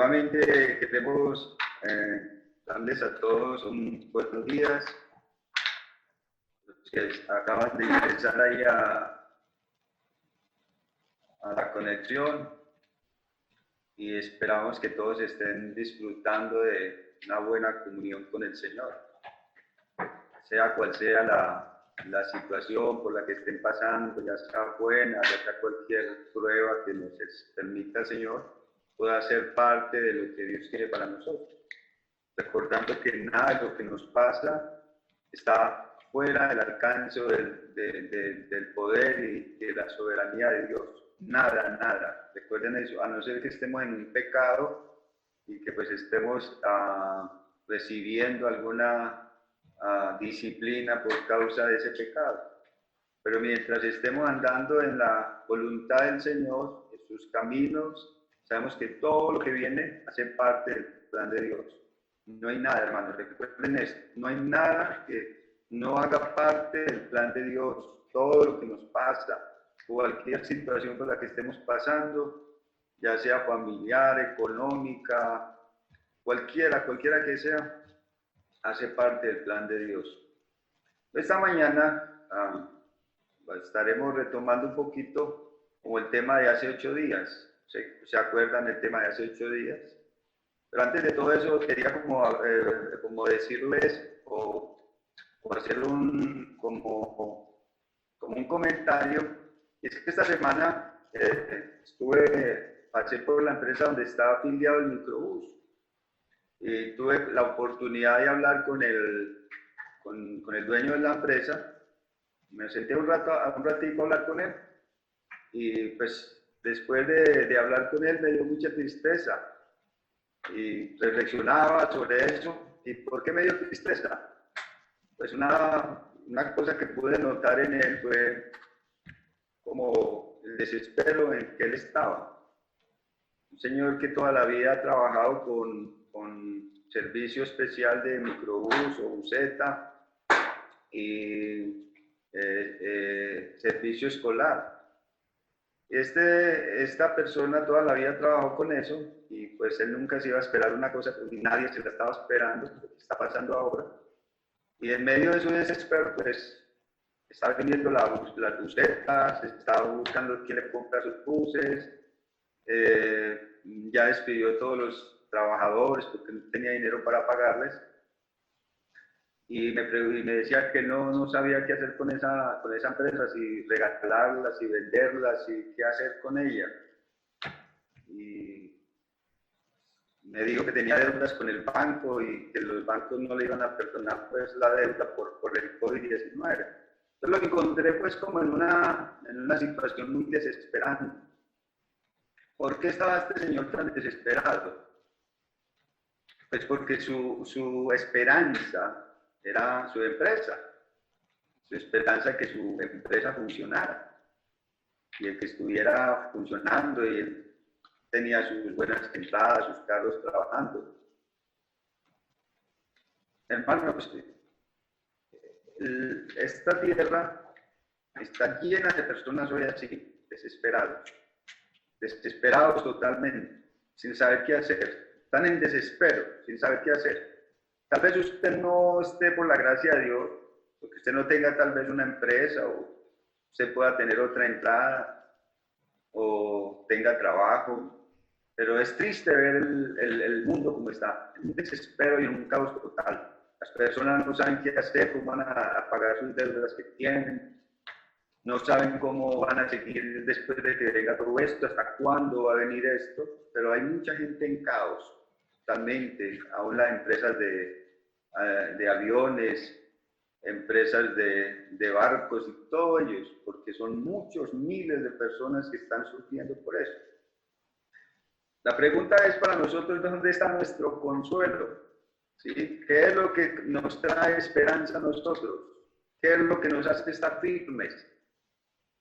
Nuevamente queremos darles a todos un buenos días. Los que acaban de ingresar ahí a la conexión, y esperamos que todos estén disfrutando de una buena comunión con el Señor. Sea cual sea la situación por la que estén pasando, ya sea buena, ya sea cualquier prueba que nos permita el Señor, pueda ser parte de lo que Dios quiere para nosotros. Recordando que nada de lo que nos pasa está fuera del alcance del poder y de la soberanía de Dios. Nada, nada. Recuerden eso, a no ser que estemos en un pecado y que pues estemos recibiendo alguna disciplina por causa de ese pecado. Pero mientras estemos andando en la voluntad del Señor, en sus caminos, sabemos que todo lo que viene hace parte del plan de Dios. No hay nada, hermanos, recuerden esto, no hay nada que no haga parte del plan de Dios. Todo lo que nos pasa, cualquier situación por la que estemos pasando, ya sea familiar, económica, cualquiera que sea, hace parte del plan de Dios. Esta mañana estaremos retomando un poquito como el tema de hace 8 días. ¿Se acuerdan del tema de hace 8 días? Pero antes de todo eso, quería como decirles o hacer como un comentario. Es que esta semana pasé por la empresa donde estaba afiliado el microbús y tuve la oportunidad de hablar con el dueño de la empresa. Me senté un ratito a hablar con él, y pues después de hablar con él me dio mucha tristeza y reflexionaba sobre eso. ¿Y por qué me dio tristeza? Pues una cosa que pude notar en él fue como el desespero en que él estaba. Un señor que toda la vida ha trabajado con servicio especial de microbús o buseta y servicio escolar. Esta persona toda la vida trabajó con eso, y pues él nunca se iba a esperar una cosa, porque nadie se la estaba esperando, lo que está pasando ahora. Y en medio de su desespero, pues estaba vendiendo las busetas, estaba buscando quién le compra sus buses, ya despidió a todos los trabajadores porque no tenía dinero para pagarles. Y me decía que no sabía qué hacer con esa empresa, si regalarlas, si venderlas, si qué hacer con ella. Y me dijo que tenía deudas con el banco y que los bancos no le iban a perdonar pues la deuda por el COVID-19. Entonces lo encontré pues como en una situación muy desesperante. ¿Por qué estaba este señor tan desesperado? Pues porque su esperanza era su empresa, su esperanza que su empresa funcionara, y el que estuviera funcionando, y él tenía sus buenas entradas, sus carros trabajando. Hermano, pues, esta tierra está llena de personas hoy así, desesperados totalmente, sin saber qué hacer, están en desespero, sin saber qué hacer. Tal vez usted no esté, por la gracia de Dios, porque usted no tenga tal vez una empresa, o usted pueda tener otra entrada, o tenga trabajo, pero es triste ver el mundo como está, en un desespero y en un caos total. Las personas no saben qué hacer, cómo van a pagar sus deudas que tienen, no saben cómo van a seguir después de que venga todo esto, hasta cuándo va a venir esto, pero hay mucha gente en caos, totalmente. Aún las empresas de aviones, empresas de barcos y todos ellos, porque son muchos miles de personas que están sufriendo por eso. La pregunta es para nosotros: ¿dónde está nuestro consuelo? ¿Sí? ¿Qué es lo que nos trae esperanza a nosotros? ¿Qué es lo que nos hace estar firmes?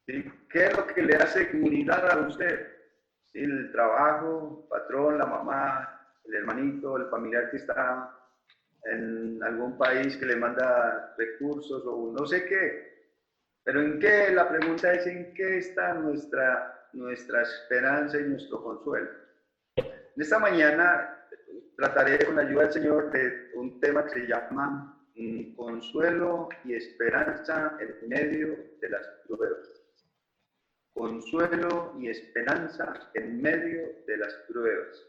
¿Sí? ¿Qué es lo que le da seguridad a usted? ¿Sí? El trabajo, el patrón, la mamá, el hermanito, el familiar que está en algún país que le manda recursos o no sé qué. Pero ¿en qué? La pregunta es: ¿en qué está nuestra esperanza y nuestro consuelo? En esta mañana trataré con la ayuda del Señor de un tema que se llama consuelo y esperanza en medio de las pruebas. Consuelo y esperanza en medio de las pruebas.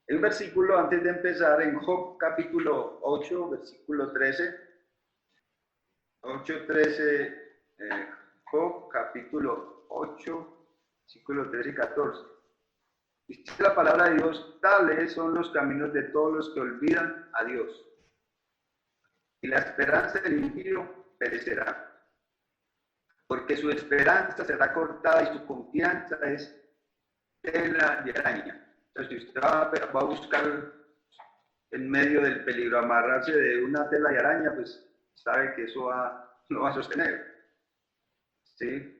El versículo antes de empezar en Job capítulo 8, versículo 13. 8:13, Job capítulo 8, versículo 13 y 14. Dice la palabra de Dios: tales son los caminos de todos los que olvidan a Dios, y la esperanza del impío perecerá, porque su esperanza será cortada y su confianza es tela de araña. Entonces, si usted va a buscar en medio del peligro amarrarse de una tela de araña, pues sabe que eso no va a sostener. ¿Sí?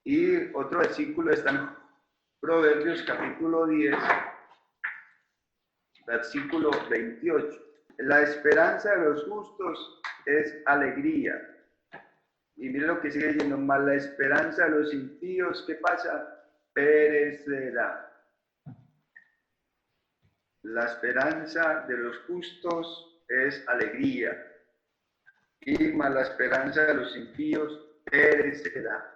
Y otro versículo está en Proverbios capítulo 10, versículo 28. La esperanza de los justos es alegría. Y mire lo que sigue diciendo: más la esperanza de los impíos, ¿qué pasa? Perecerá. La esperanza de los justos es alegría, y más la esperanza de los impíos perecerá.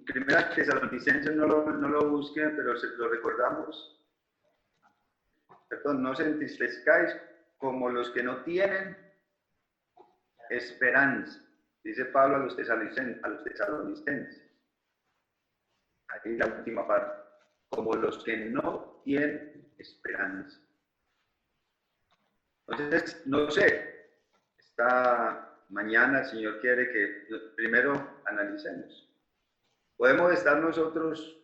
Primera Tesalonicenses no lo busquen, pero lo recordamos. Perdón, no se entristezcáis como los que no tienen esperanza, dice Pablo a los tesalonicenses. Ahí la última parte: como los que no tienen esperanza. Entonces, no sé, esta mañana el Señor quiere que primero analicemos. ¿Podemos estar nosotros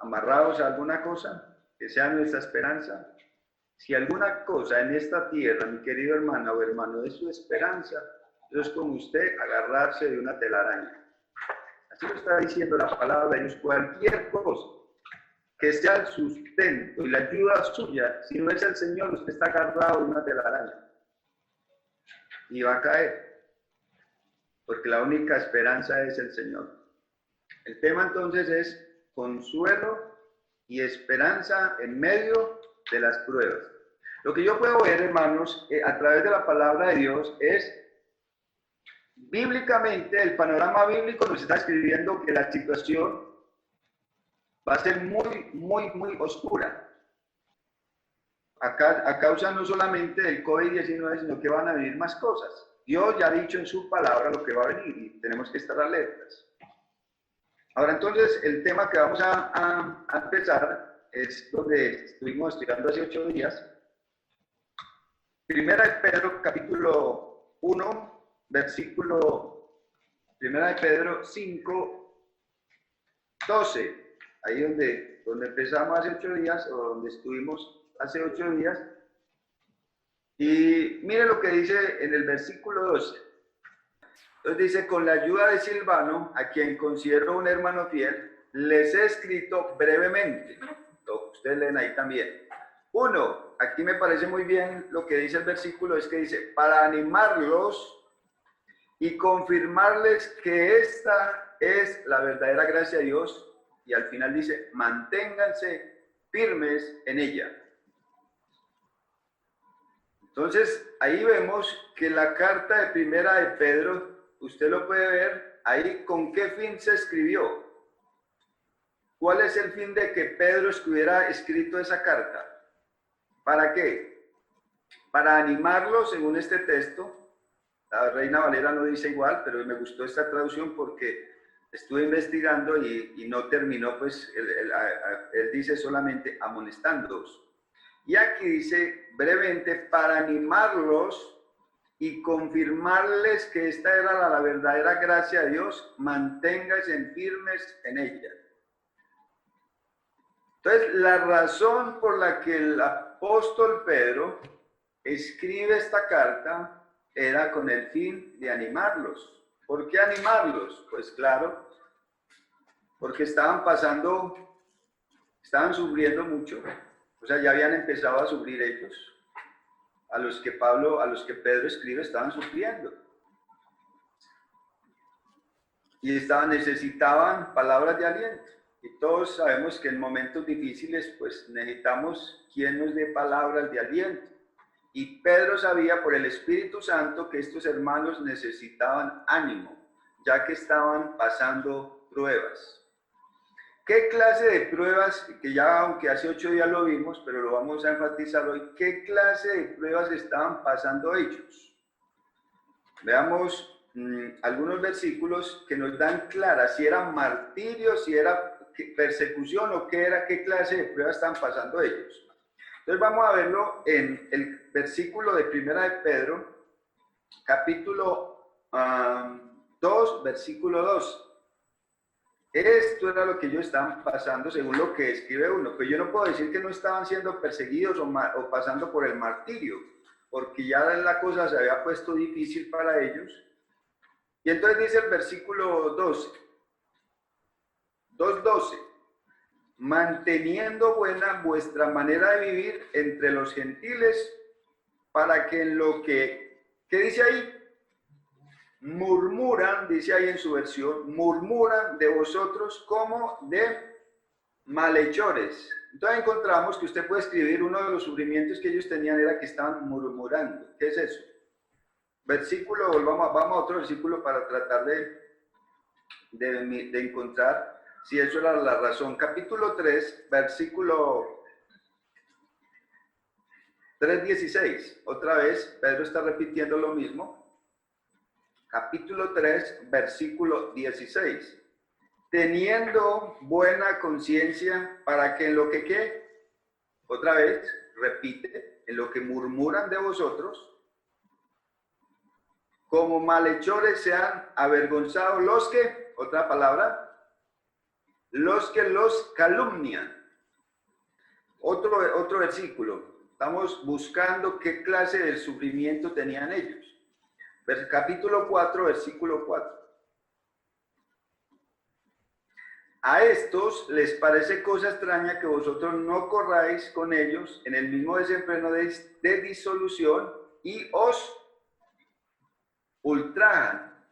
amarrados a alguna cosa que sea nuestra esperanza? Si alguna cosa en esta tierra, mi querido hermano o hermano, es su esperanza, eso es como usted agarrarse de una telaraña. Así lo está diciendo la palabra de Dios. Cualquier cosa que sea el sustento y la ayuda suya, si no es el Señor, usted está agarrado de una telaraña y va a caer, porque la única esperanza es el Señor. El tema entonces es consuelo y esperanza en medio de las pruebas. Lo que yo puedo ver, hermanos, a través de la palabra de Dios es, bíblicamente, el panorama bíblico nos está escribiendo que la situación va a ser muy, muy, muy oscura. A causa no solamente del COVID-19, sino que van a venir más cosas. Dios ya ha dicho en su palabra lo que va a venir y tenemos que estar alertas. Ahora, entonces, el tema que vamos a empezar es donde estuvimos estudiando hace 8 días. Primera de Pedro, capítulo 1, versículo, Primera de Pedro 5, 12. Ahí donde empezamos hace 8 días, o donde estuvimos hace 8 días. Y mire lo que dice en el versículo 12. Entonces dice: con la ayuda de Silvano, a quien considero un hermano fiel, les he escrito brevemente. Ustedes leen ahí también. 1, aquí me parece muy bien lo que dice el versículo, es que dice: para animarlos y confirmarles que esta es la verdadera gracia de Dios. Y al final dice: manténganse firmes en ella. Entonces, ahí vemos que la carta de Primera de Pedro, usted lo puede ver ahí con qué fin se escribió. ¿Cuál es el fin de que Pedro estuviera escrito esa carta? ¿Para qué? Para animarlos, según este texto. La Reina Valera no dice igual, pero me gustó esta traducción porque estuve investigando y no terminó, pues él dice solamente amonestándolos. Y aquí dice brevemente: para animarlos y confirmarles que esta era la verdadera gracia de Dios, manténganse firmes en ella. Entonces, la razón por la que el apóstol Pedro escribe esta carta era con el fin de animarlos. ¿Por qué animarlos? Pues claro, porque estaban sufriendo mucho. O sea, ya habían empezado a sufrir ellos. A los que Pedro escribe, estaban sufriendo. Y necesitaban palabras de aliento. Y todos sabemos que en momentos difíciles pues necesitamos quien nos dé palabras de aliento. Y Pedro sabía por el Espíritu Santo que estos hermanos necesitaban ánimo, ya que estaban pasando pruebas. ¿Qué clase de pruebas, que ya aunque hace 8 días lo vimos, pero lo vamos a enfatizar hoy, qué clase de pruebas estaban pasando ellos? Veamos algunos versículos que nos dan clara si era martirio, si era persecución o qué clase de pruebas estaban pasando ellos. Entonces vamos a verlo en el versículo de Primera de Pedro, capítulo 2, versículo 2. Esto era lo que ellos estaban pasando según lo que escribe uno. Pues yo no puedo decir que no estaban siendo perseguidos o pasando por el martirio, porque ya la cosa se había puesto difícil para ellos. Y entonces dice el versículo 12, 2:12, manteniendo buena vuestra manera de vivir entre los gentiles, para que en lo que, ¿qué dice ahí? Murmuran, dice ahí en su versión, murmuran de vosotros como de malhechores. Entonces encontramos que usted puede escribir uno de los sufrimientos que ellos tenían era que estaban murmurando. ¿Qué es eso? Versículo, vamos a otro versículo para tratar de encontrar si eso era la razón. Capítulo 3, versículo 3:16. Otra vez, Pedro está repitiendo lo mismo. Capítulo 3, versículo 16. Teniendo buena conciencia para que en lo que ¿qué? Otra vez, repite, en lo que murmuran de vosotros, como malhechores sean avergonzados los que, otra palabra, los que los calumnian. Otro versículo. Estamos buscando qué clase de sufrimiento tenían ellos. Capítulo 4, versículo 4. A estos les parece cosa extraña que vosotros no corráis con ellos en el mismo desenfreno de disolución y os ultrajan.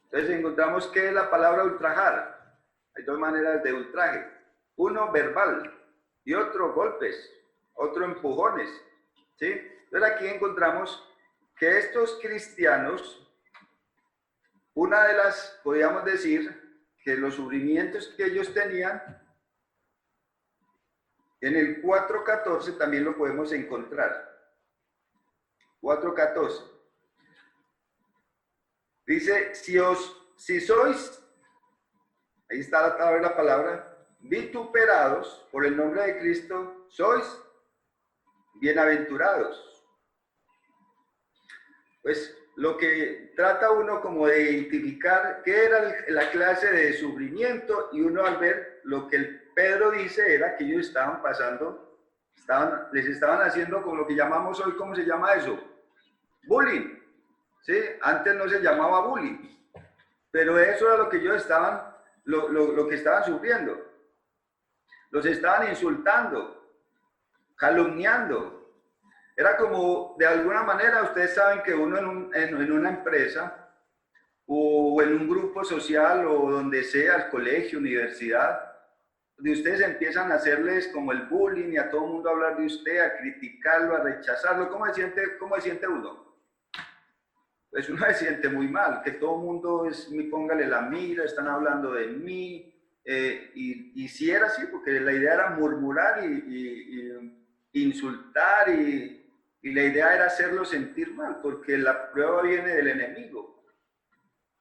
Entonces encontramos que es la palabra ultrajar. Hay dos maneras de ultraje. Uno verbal y otro golpes, otro empujones. ¿Sí? Entonces aquí encontramos que estos cristianos, una de las, podríamos decir, que los sufrimientos que ellos tenían, en el 4:14 también lo podemos encontrar. 4:14. Dice, si sois, ahí está la palabra, vituperados por el nombre de Cristo, sois bienaventurados. Pues lo que trata uno como de identificar qué era la clase de sufrimiento, y uno al ver lo que el Pedro dice era que ellos estaban pasando, les estaban haciendo como lo que llamamos hoy, ¿cómo se llama eso? Bullying. ¿Sí? Antes no se llamaba bullying, pero eso era lo que ellos estaban, lo que estaban sufriendo. Los estaban insultando, calumniando. Era como, de alguna manera, ustedes saben que uno en una empresa o en un grupo social o donde sea, el colegio, universidad, de ustedes empiezan a hacerles como el bullying y a todo el mundo a hablar de usted, a criticarlo, a rechazarlo. ¿Cómo se siente uno? Pues uno se siente muy mal, que todo el mundo póngale la mira, están hablando de mí, y si era así, porque la idea era murmurar y insultar y la idea era hacerlo sentir mal, porque la prueba viene del enemigo.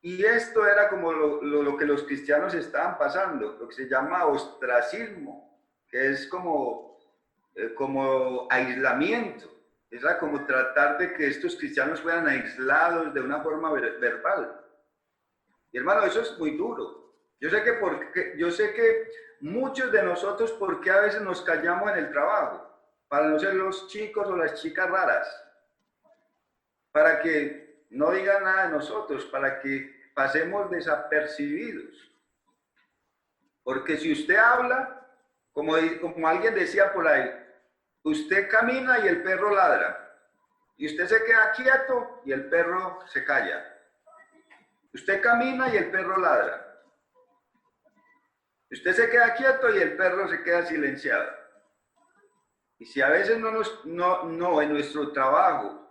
Y esto era como lo que los cristianos estaban pasando, lo que se llama ostracismo, que es como aislamiento. Era como tratar de que estos cristianos fueran aislados de una forma verbal. Y hermano, eso es muy duro. Yo sé que muchos de nosotros, ¿por qué a veces nos callamos en el trabajo? Para no ser los chicos o las chicas raras, para que no digan nada de nosotros, para que pasemos desapercibidos. Porque si usted habla, como alguien decía por ahí, usted camina y el perro ladra, y usted se queda quieto y el perro se calla. Usted camina y el perro ladra. Usted se queda quieto y el perro se queda silenciado. Y si a veces no en nuestro trabajo,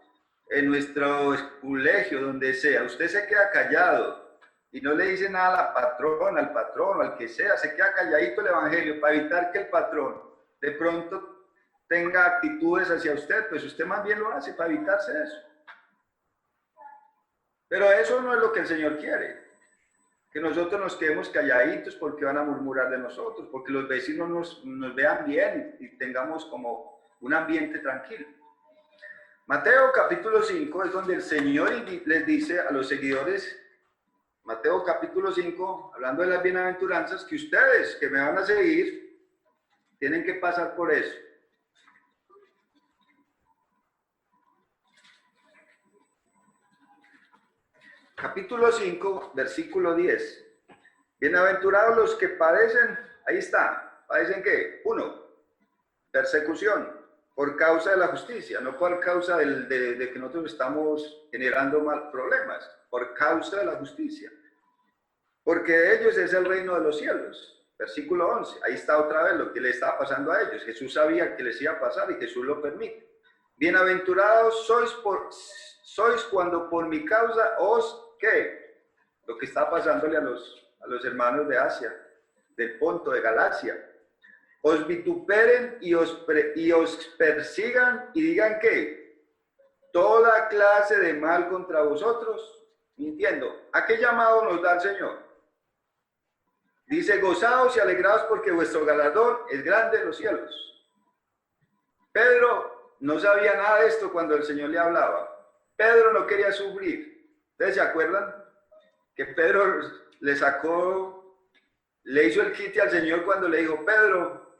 en nuestro colegio, donde sea, usted se queda callado y no le dice nada a la patrona, al patrón, al que sea, se queda calladito el evangelio para evitar que el patrón de pronto tenga actitudes hacia usted, pues usted más bien lo hace para evitarse eso. Pero eso no es lo que el Señor quiere, que nosotros nos quedemos calladitos porque van a murmurar de nosotros, porque los vecinos nos vean bien y tengamos como un ambiente tranquilo. Mateo capítulo 5 es donde el Señor les dice a los seguidores, Mateo capítulo 5, hablando de las bienaventuranzas, que ustedes que me van a seguir, tienen que pasar por eso. Capítulo 5, versículo 10. Bienaventurados los que padecen, ahí está, ¿padecen qué? 1, persecución por causa de la justicia, no por causa de que nosotros estamos generando mal problemas, por causa de la justicia. Porque de ellos es el reino de los cielos. Versículo 11, ahí está otra vez lo que le estaba pasando a ellos. Jesús sabía que les iba a pasar y Jesús lo permite. Bienaventurados sois cuando por mi causa os, ¿qué? Lo que está pasándole a los hermanos de Asia, del Ponto, de Galacia. Os vituperen y os persigan y digan ¿qué? Toda clase de mal contra vosotros, mintiendo. ¿A qué llamado nos da el Señor? Dice, gozaos y alegraos porque vuestro galardón es grande en los cielos. Pedro no sabía nada de esto cuando el Señor le hablaba. Pedro no quería sufrir. ¿Ustedes se acuerdan? Que Pedro le hizo el quite al Señor cuando le dijo, Pedro,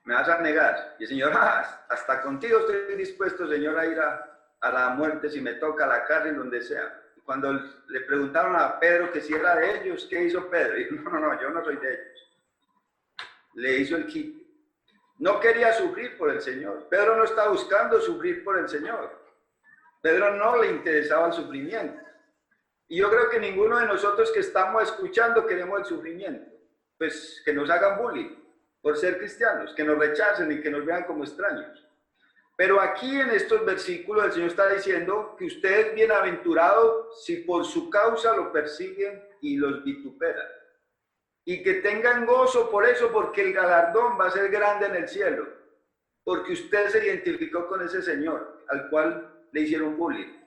me vas a negar. Y el Señor, hasta contigo estoy dispuesto, Señor, a ir a la muerte si me toca, a la cárcel, donde sea. Cuando le preguntaron a Pedro que si era de ellos, ¿qué hizo Pedro? Y dijo, no, yo no soy de ellos. Le hizo el quite. No quería sufrir por el Señor. Pedro no está buscando sufrir por el Señor. Pedro no le interesaba el sufrimiento. Y yo creo que ninguno de nosotros que estamos escuchando queremos el sufrimiento. Pues que nos hagan bullying por ser cristianos, que nos rechacen y que nos vean como extraños. Pero aquí en estos versículos el Señor está diciendo que usted es bienaventurado si por su causa lo persiguen y los vituperan. Y que tengan gozo por eso, porque el galardón va a ser grande en el cielo. Porque usted se identificó con ese Señor al cual le hicieron bullying.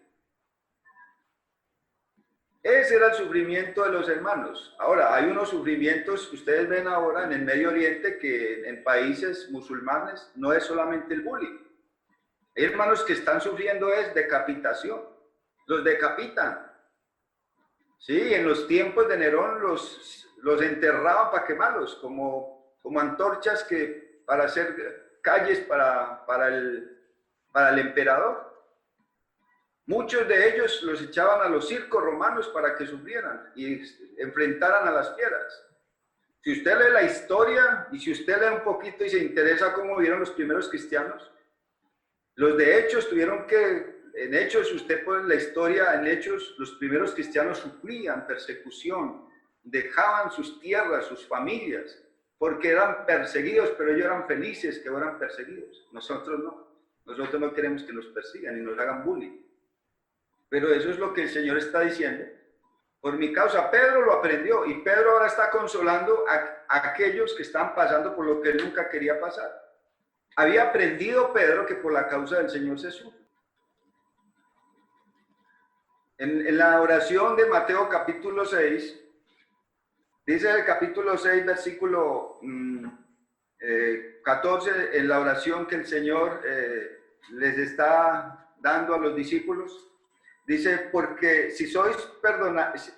Ese era el sufrimiento de los hermanos. Ahora, hay unos sufrimientos que ustedes ven ahora en el Medio Oriente que en países musulmanes no es solamente el bullying. Hay hermanos que están sufriendo es decapitación. Los decapitan. Sí, en los tiempos de Nerón los enterraban para quemarlos, como antorchas para hacer calles para el emperador. Muchos de ellos los echaban a los circos romanos para que sufrieran y enfrentaran a las fieras. Si usted lee la historia y si usted lee un poquito y se interesa cómo vivieron los primeros cristianos, los de Hechos en Hechos, usted pone la historia, en Hechos los primeros cristianos sufrían persecución, dejaban sus tierras, sus familias, porque eran perseguidos, pero ellos eran felices que fueran perseguidos. Nosotros no queremos que nos persigan y nos hagan bullying. Pero eso es lo que el Señor está diciendo. Por mi causa, Pedro lo aprendió y Pedro ahora está consolando a aquellos que están pasando por lo que él nunca quería pasar. Había aprendido Pedro que por la causa del Señor se sufre. En la oración de Mateo capítulo 6, dice el capítulo 6, versículo 14, en la oración que el Señor les está dando a los discípulos. Dice, porque si perdonáis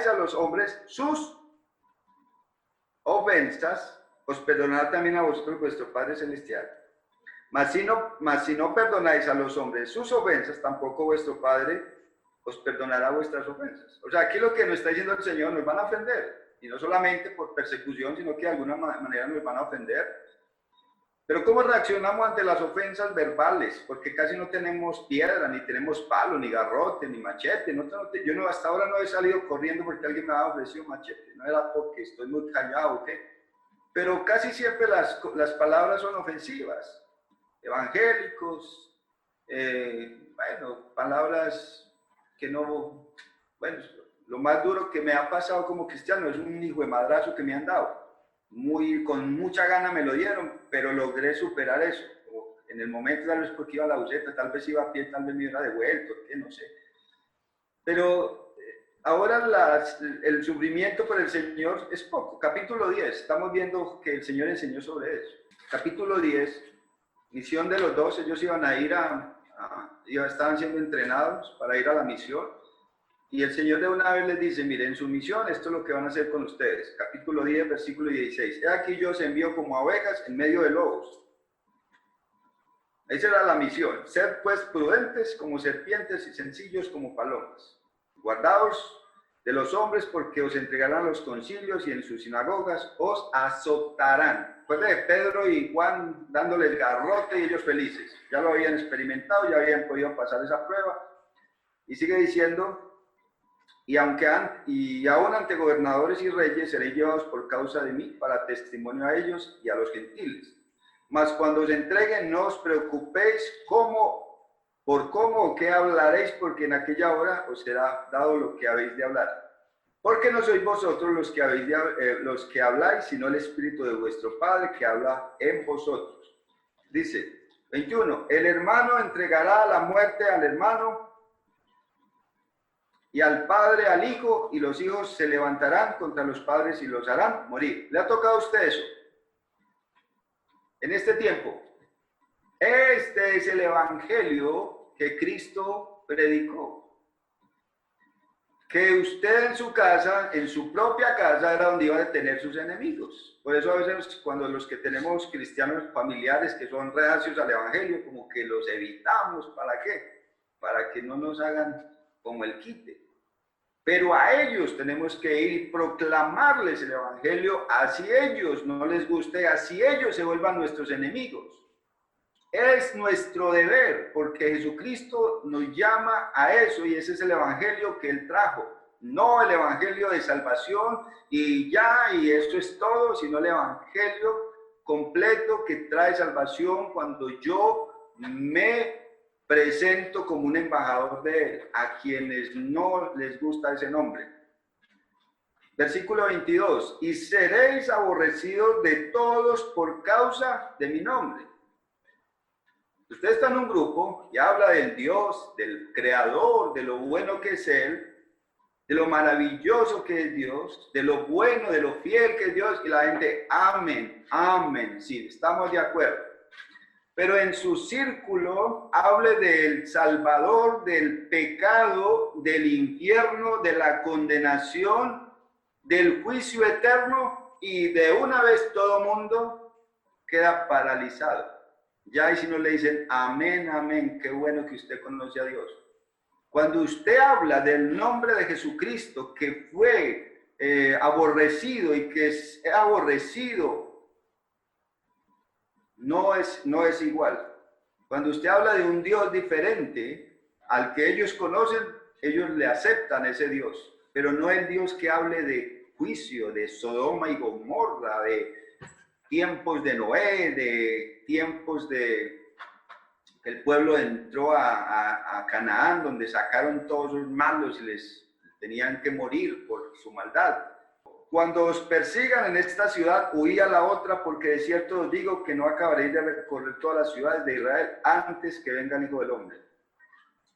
a los hombres sus ofensas, os perdonará también a vosotros vuestro Padre Celestial. Mas si no perdonáis a los hombres sus ofensas, tampoco vuestro Padre os perdonará vuestras ofensas. O sea, aquí lo que nos está diciendo el Señor, nos van a ofender. Y no solamente por persecución, sino que de alguna manera nos van a ofender. Pero ¿cómo reaccionamos ante las ofensas verbales? Porque casi no tenemos piedra, ni tenemos palo, ni garrote, ni machete. Yo no, hasta ahora no he salido corriendo porque alguien me ha ofrecido machete. No era porque estoy muy callado, ¿ok? Pero casi siempre las palabras son ofensivas. Evangélicos, bueno, palabras que no, bueno, lo más duro que me ha pasado como cristiano es un hijo de madrazo que me han dado. Con mucha gana me lo dieron, pero logré superar eso. En el momento tal vez porque iba a la buseta, tal vez iba a pie, tal vez me hubiera devuelto, que no sé. Pero ahora el sufrimiento por el Señor es poco. Capítulo 10, estamos viendo que el Señor enseñó sobre eso. Capítulo 10, misión de los dos, ellos iban a ir estaban siendo entrenados para ir a la misión. Y el Señor de una vez les dice, miren, su misión, esto es lo que van a hacer con ustedes. Capítulo 10, versículo 16. He aquí yo os envío como ovejas en medio de lobos. Esa era la misión. Sed pues prudentes como serpientes y sencillos como palomas. Guardaos de los hombres porque os entregarán los concilios y en sus sinagogas os azotarán. Recuerda de Pedro y Juan dándoles garrote y ellos felices. Ya lo habían experimentado, ya habían podido pasar esa prueba. Y sigue diciendo, y aún ante gobernadores y reyes seréis llevados por causa de mí para testimonio a ellos y a los gentiles. Mas cuando os entreguen no os preocupéis por cómo o qué hablaréis, porque en aquella hora os será dado lo que habéis de hablar. Porque no sois vosotros los que habláis, sino el Espíritu de vuestro Padre que habla en vosotros. Dice 21, el hermano entregará a la muerte al hermano, y al padre al hijo, y los hijos se levantarán contra los padres y los harán morir. ¿Le ha tocado a usted eso? En este tiempo. Este es el evangelio que Cristo predicó. Que usted en su casa, en su propia casa, era donde iba a tener sus enemigos. Por eso a veces cuando los que tenemos cristianos familiares que son reacios al evangelio, como que los evitamos. ¿Para qué? Para que no nos hagan como el quite. Pero a ellos tenemos que ir y proclamarles el evangelio, así ellos no les guste, así ellos se vuelvan nuestros enemigos. Es nuestro deber, porque Jesucristo nos llama a eso y ese es el evangelio que Él trajo. No el evangelio de salvación y ya, y eso es todo, sino el evangelio completo que trae salvación cuando yo me presento como un embajador de Él, a quienes no les gusta ese nombre. Versículo 22, y seréis aborrecidos de todos por causa de mi nombre. Usted está en un grupo y habla del Dios, del Creador, de lo bueno que es Él, de lo maravilloso que es Dios, de lo bueno, de lo fiel que es Dios, y la gente, amén, amén, sí, estamos de acuerdo. Pero en su círculo hable del Salvador, del pecado, del infierno, de la condenación, del juicio eterno, y de una vez todo mundo queda paralizado. Ya y si no le dicen, amén, amén, qué bueno que usted conoce a Dios. Cuando usted habla del nombre de Jesucristo, que fue aborrecido y que es aborrecido, no es igual. Cuando usted habla de un Dios diferente al que ellos conocen, ellos le aceptan ese Dios, pero no el Dios que hable de juicio, de Sodoma y Gomorra, de tiempos de Noé, de tiempos de que el pueblo entró a Canaán, donde sacaron todos los malos y les tenían que morir por su maldad. Cuando os persigan en esta ciudad, huid a la otra, porque de cierto os digo que no acabaréis de recorrer todas las ciudades de Israel antes que venga el Hijo del Hombre.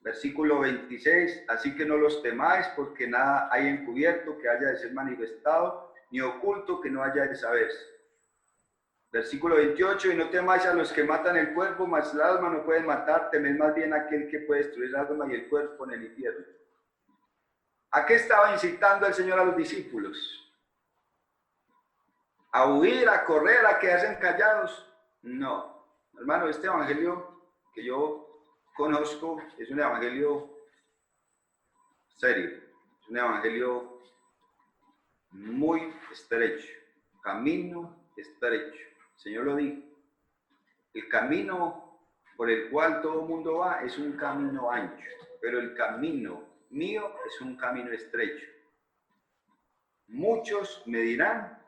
Versículo 26, así que no los temáis, porque nada hay encubierto que haya de ser manifestado, ni oculto que no haya de saberse. Versículo 28, y no temáis a los que matan el cuerpo, mas el alma no pueden matar, temed más bien a aquel que puede destruir el alma y el cuerpo en el infierno. ¿A qué estaba incitando el Señor a los discípulos? ¿A huir, a correr, a quedarse callados? No. Hermano, este evangelio que yo conozco es un evangelio serio, es un evangelio muy estrecho, camino estrecho. El Señor lo dijo. El camino por el cual todo el mundo va es un camino ancho, pero el camino mío es un camino estrecho. Muchos me dirán,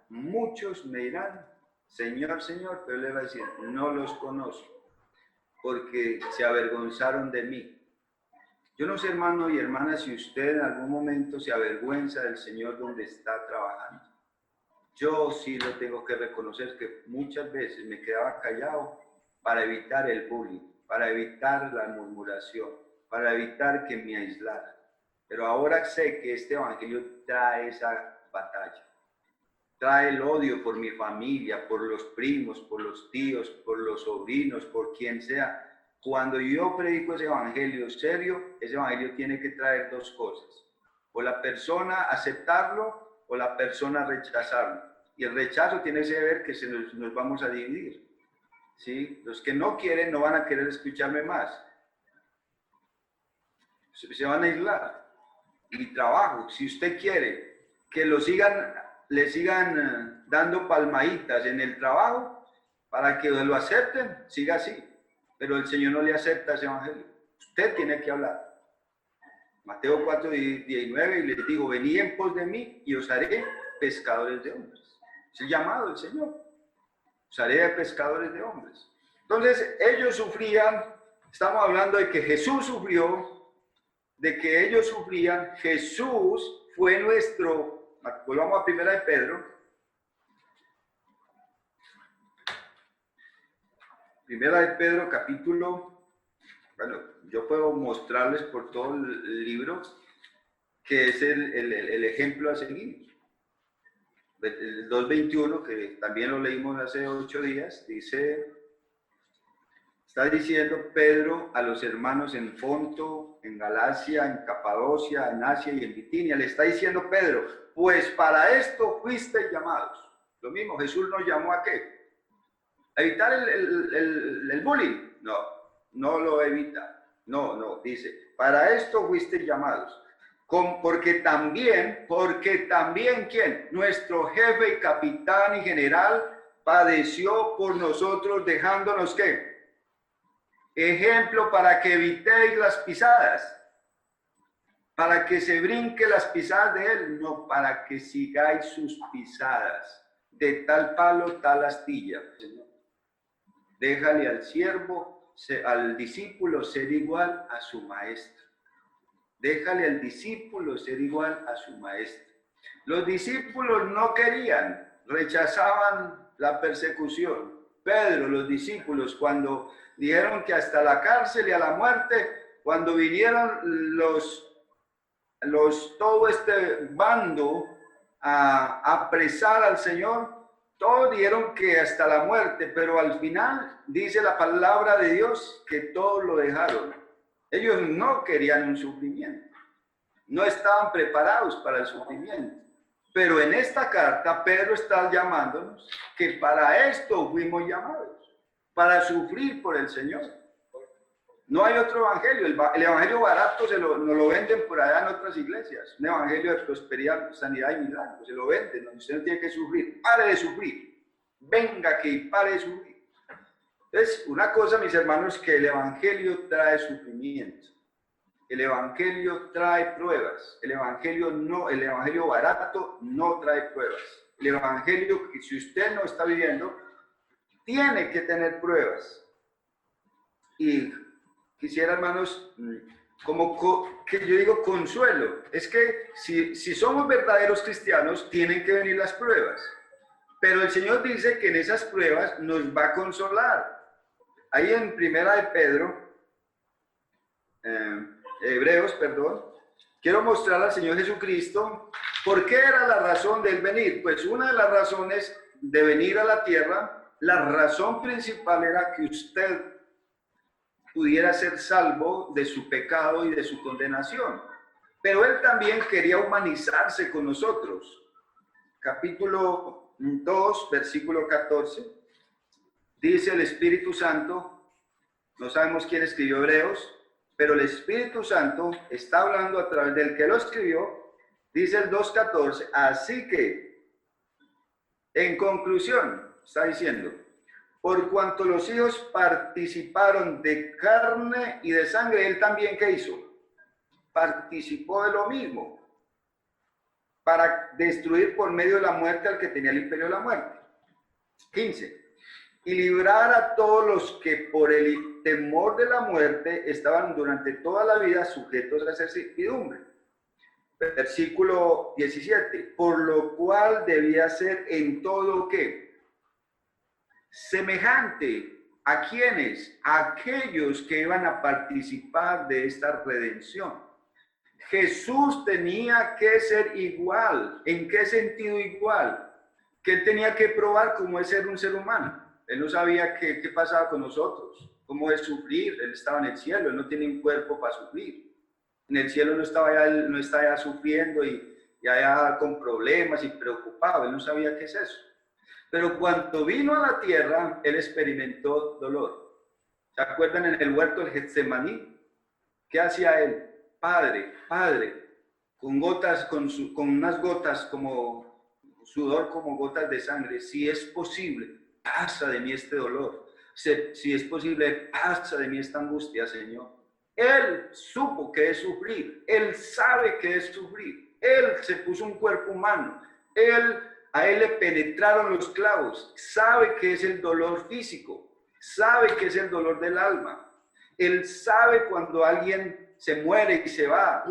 Señor, Señor, pero le va a decir, no los conozco, porque se avergonzaron de mí. Yo no sé, hermano y hermana, si usted en algún momento se avergüenza del Señor donde está trabajando. Yo sí lo tengo que reconocer que muchas veces me quedaba callado para evitar el bullying, para evitar la murmuración, para evitar que me aislara. Pero ahora sé que este evangelio trae esa batalla. Trae el odio por mi familia, por los primos, por los tíos, por los sobrinos, por quien sea. Cuando yo predico ese evangelio serio, ese evangelio tiene que traer dos cosas. O la persona aceptarlo o la persona rechazarlo. Y el rechazo tiene que ver que nos vamos a dividir. ¿Sí? Los que no quieren no van a querer escucharme más. Se van a aislar. Mi trabajo, si usted quiere que le sigan dando palmaditas en el trabajo para que lo acepten, siga así. Pero el Señor no le acepta ese evangelio. Usted tiene que hablar. Mateo 4:19, y les digo, venid en pos de mí y os haré pescadores de hombres. Es el llamado del Señor. Os haré pescadores de hombres. Entonces, ellos sufrían, estamos hablando de que Jesús sufrió, de que ellos sufrían. Jesús fue nuestro, volvamos a 1 de Pedro. 1 de Pedro, capítulo, bueno, yo puedo mostrarles por todo el libro que es el ejemplo a seguir. El 2:21, que también lo leímos hace 8 días, está diciendo Pedro a los hermanos en Ponto, en Galacia, en Capadocia, en Asia y en Bitinia. Le está diciendo Pedro, pues para esto fuisteis llamados. Lo mismo, Jesús nos llamó ¿a qué? ¿A evitar el bullying? No lo evita. No, dice, para esto fuisteis llamados. Porque también, ¿quién? Nuestro jefe y capitán y general padeció por nosotros, dejándonos ¿qué? Ejemplo para que evitéis las pisadas, para que se brinque las pisadas de él, no para que sigáis sus pisadas. De tal palo, tal astilla. Déjale al siervo, al discípulo ser igual a su maestro. Déjale al discípulo ser igual a su maestro. Los discípulos no querían, rechazaban la persecución. Pedro, los discípulos, cuando dijeron que hasta la cárcel y a la muerte, cuando vinieron todo este bando a apresar al Señor, todos dijeron que hasta la muerte, pero al final dice la palabra de Dios que todos lo dejaron. Ellos no querían un sufrimiento, no estaban preparados para el sufrimiento. Pero en esta carta Pedro está llamándonos que para esto fuimos llamados, para sufrir por el Señor. No hay otro evangelio, el evangelio barato nos lo venden por allá en otras iglesias, un evangelio de prosperidad, sanidad y milagros, se lo venden, donde usted no tiene que sufrir, pare de sufrir, venga que pare de sufrir. Entonces, una cosa, mis hermanos, que el evangelio trae sufrimiento. El evangelio trae pruebas. El evangelio barato no trae pruebas. El evangelio que si usted no está viviendo, tiene que tener pruebas. Y quisiera, hermanos, que yo digo consuelo. Es que si somos verdaderos cristianos, tienen que venir las pruebas. Pero el Señor dice que en esas pruebas nos va a consolar. Ahí en 1 de Pedro, Hebreos, quiero mostrar al Señor Jesucristo por qué era la razón de él venir. Pues una de las razones de venir a la tierra, la razón principal era que usted pudiera ser salvo de su pecado y de su condenación. Pero él también quería humanizarse con nosotros. Capítulo 2, versículo 14, dice el Espíritu Santo, no sabemos quién escribió Hebreos, pero el Espíritu Santo está hablando a través del que lo escribió, dice el 2:14, así que, en conclusión, está diciendo, Por cuanto los hijos participaron de carne y de sangre, él también, ¿qué hizo? Participó de lo mismo, para destruir por medio de la muerte al que tenía el imperio de la muerte. 15. Y librar a todos los que por el temor de la muerte estaban durante toda la vida sujetos a servidumbre. Versículo 17. Por lo cual debía ser en todo ¿qué? Semejante. ¿A quiénes? A aquellos que iban a participar de esta redención. Jesús tenía que ser igual. ¿En qué sentido igual? Que él tenía que probar cómo es ser un ser humano. Él no sabía qué pasaba con nosotros, cómo es sufrir. Él estaba en el cielo, él no tiene un cuerpo para sufrir. En el cielo no estaba ya sufriendo y allá con problemas y preocupado. Él no sabía qué es eso. Pero cuando vino a la tierra, él experimentó dolor. ¿Se acuerdan en el huerto del Getsemaní? ¿Qué hacía él? Padre, con unas gotas como sudor, como gotas de sangre, si es posible, pasa de mí este dolor. Si es posible, pasa de mí esta angustia, Señor. Él supo que es sufrir, él sabe que es sufrir. Él se puso un cuerpo humano, a él le penetraron los clavos, sabe que es el dolor físico, sabe que es el dolor del alma. Él sabe cuando alguien se muere y se va.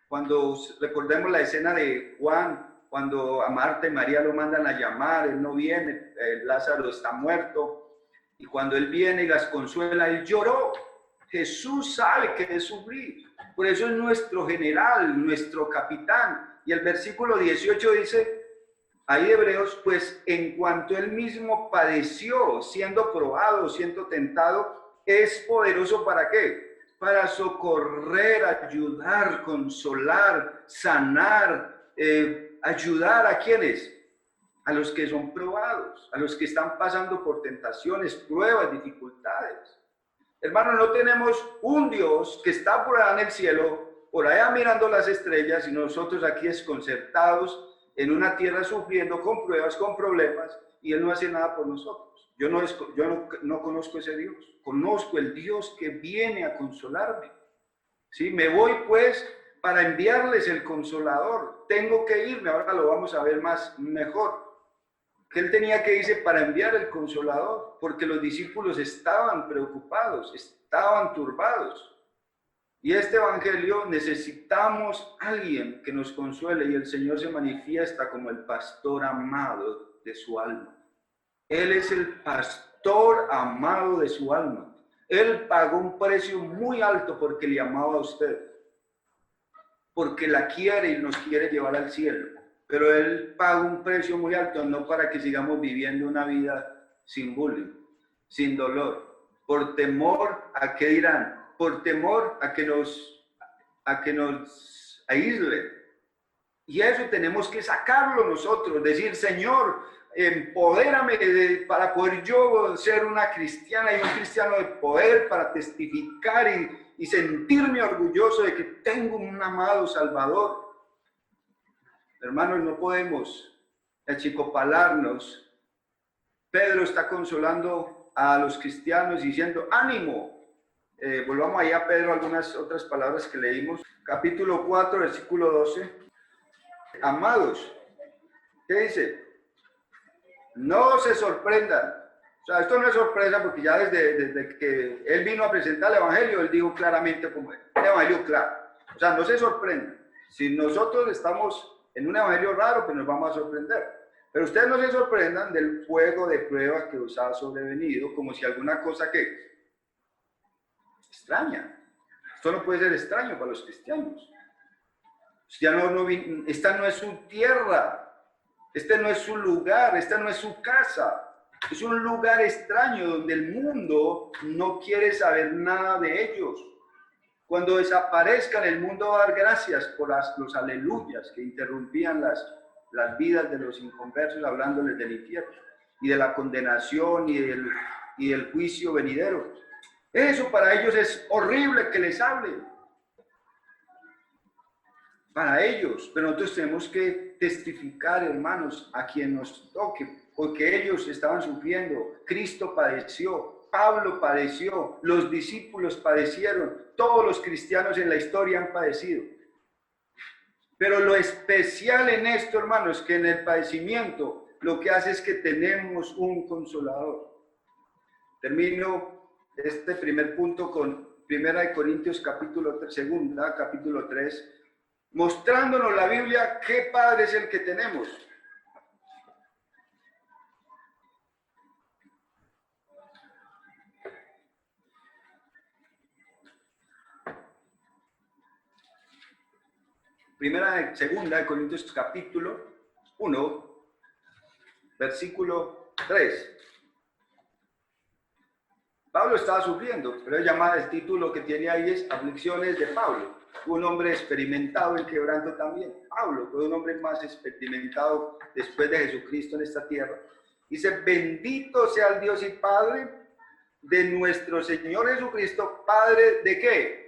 Cuando recordemos la escena de Juan, cuando a Marta y María lo mandan a llamar, él no viene, Lázaro está muerto, y cuando él viene y las consuela, él lloró. Jesús sabe que es sufrir, por eso es nuestro general, nuestro capitán. Y el versículo 18 dice, ahí Hebreos, pues en cuanto él mismo padeció, siendo probado, siendo tentado, es poderoso ¿para qué? Para socorrer, ayudar, consolar, sanar, ayudar a quienes, a los que son probados, a los que están pasando por tentaciones, pruebas, dificultades. Hermanos, no tenemos un Dios que está por allá en el cielo, por allá mirando las estrellas, y nosotros aquí desconcertados en una tierra sufriendo con pruebas, con problemas, y Él no hace nada por nosotros. Yo no conozco ese Dios, conozco el Dios que viene a consolarme. ¿Sí? Me voy pues para enviarles el Consolador. Tengo que irme, ahora lo vamos a ver mejor. Que Él tenía que irse para enviar el Consolador, porque los discípulos estaban preocupados, estaban turbados. Y este evangelio necesitamos a alguien que nos consuele, y el Señor se manifiesta como el pastor amado de su alma. Él es el pastor amado de su alma. Él pagó un precio muy alto porque le amaba a usted, porque la quiere y nos quiere llevar al cielo. Pero Él pagó un precio muy alto, no para que sigamos viviendo una vida sin bullying, sin dolor, por temor a qué dirán, por temor a que nos aíslen. Y eso tenemos que sacarlo nosotros, decir, Señor, empodérame para poder yo ser una cristiana y un cristiano de poder para testificar y sentirme orgulloso de que tengo un amado Salvador. Hermanos, no podemos achicopalarnos. Pedro está consolando a los cristianos diciendo, ánimo. Volvamos ahí a Pedro, algunas otras palabras que leímos. Capítulo 4, versículo 12. Amados, ¿qué dice? No se sorprendan. O sea, esto no es sorpresa porque ya desde que él vino a presentar el evangelio, él dijo claramente cómo es. El evangelio claro. O sea, no se sorprendan. Si nosotros estamos en un evangelio raro, pues nos vamos a sorprender. Pero ustedes no se sorprendan del fuego de pruebas que os ha sobrevenido, como si alguna cosa que extraña. Esto no puede ser extraño para los cristianos. Esta no es su tierra, este no es su lugar, esta no es su casa. Es un lugar extraño donde el mundo no quiere saber nada de ellos. Cuando desaparezcan, el mundo va a dar gracias por los aleluyas que interrumpían las vidas de los inconversos, hablándoles del infierno y de la condenación y del juicio venidero. Eso para ellos es horrible que les hablen. Para ellos, pero nosotros tenemos que testificar, hermanos, a quien nos toque, porque ellos estaban sufriendo. Cristo padeció, Pablo padeció, los discípulos padecieron, todos los cristianos en la historia han padecido. Pero lo especial en esto, hermanos, que en el padecimiento lo que hace es que tenemos un consolador. Termino este primer punto con 1 Corintios capítulo 3, mostrándonos la Biblia qué Padre es el que tenemos. Segunda de Corintios capítulo 1, versículo 3. Pablo estaba sufriendo, pero el título que tiene ahí es Aflicciones de Pablo. Fue un hombre experimentado en quebranto también. Pablo fue un hombre más experimentado después de Jesucristo en esta tierra. Dice, bendito sea el Dios y Padre de nuestro Señor Jesucristo, Padre de ¿qué?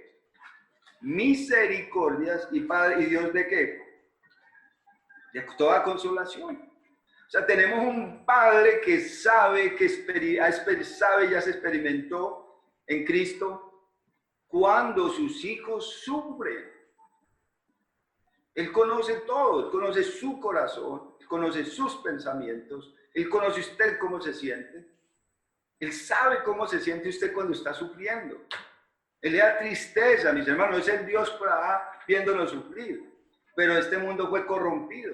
Misericordias y Padre y Dios de ¿qué? De toda consolación. O sea, tenemos un Padre que sabe, ya se experimentó en Cristo cuando sus hijos sufren. Él conoce todo, Él conoce su corazón, Él conoce sus pensamientos, Él conoce usted cómo se siente. Él sabe cómo se siente usted cuando está sufriendo. Él le da tristeza, mis hermanos, es el Dios para viéndonos sufrir. Pero este mundo fue corrompido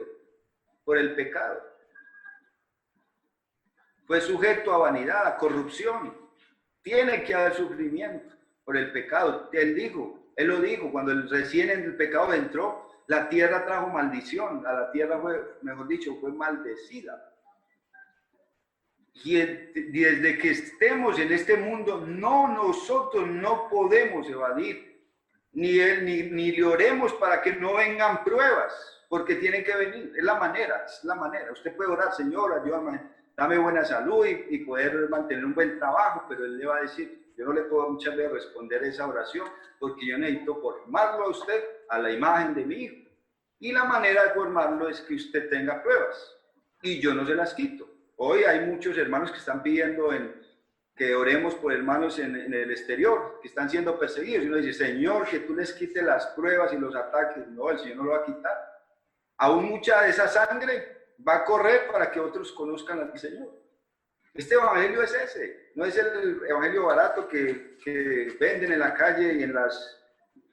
por el pecado. Fue sujeto a vanidad, a corrupción. Tiene que haber sufrimiento por el pecado. Él lo dijo, cuando recién en el pecado entró, la tierra trajo maldición. A la tierra fue maldecida. Y desde que estemos en este mundo, nosotros no podemos evadir, ni le oremos para que no vengan pruebas, porque tienen que venir. Es la manera. Usted puede orar, Señor, ayúdame. Dame buena salud y poder mantener un buen trabajo, pero Él le va a decir, yo no le puedo muchas veces responder esa oración porque yo necesito formarlo a usted a la imagen de mi hijo. Y la manera de formarlo es que usted tenga pruebas y yo no se las quito. Hoy hay muchos hermanos que están pidiendo que oremos por hermanos en el exterior, que están siendo perseguidos. Y uno dice, Señor, que tú les quites las pruebas y los ataques. No, el Señor no lo va a quitar. Aún mucha de esa sangre va a correr para que otros conozcan al Señor. Este evangelio es ese, no es el evangelio barato que venden en la calle y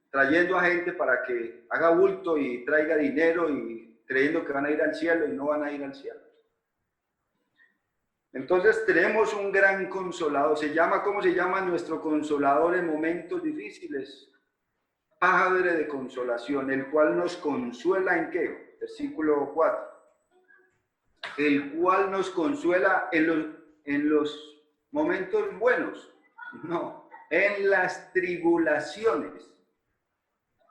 trayendo a gente para que haga bulto y traiga dinero y creyendo que van a ir al cielo y no van a ir al cielo. Entonces tenemos un gran consolador. ¿Cómo se llama nuestro consolador en momentos difíciles? Padre de consolación, el cual nos consuela ¿en qué? Versículo 4. El cual nos consuela en los momentos buenos, no, en las tribulaciones,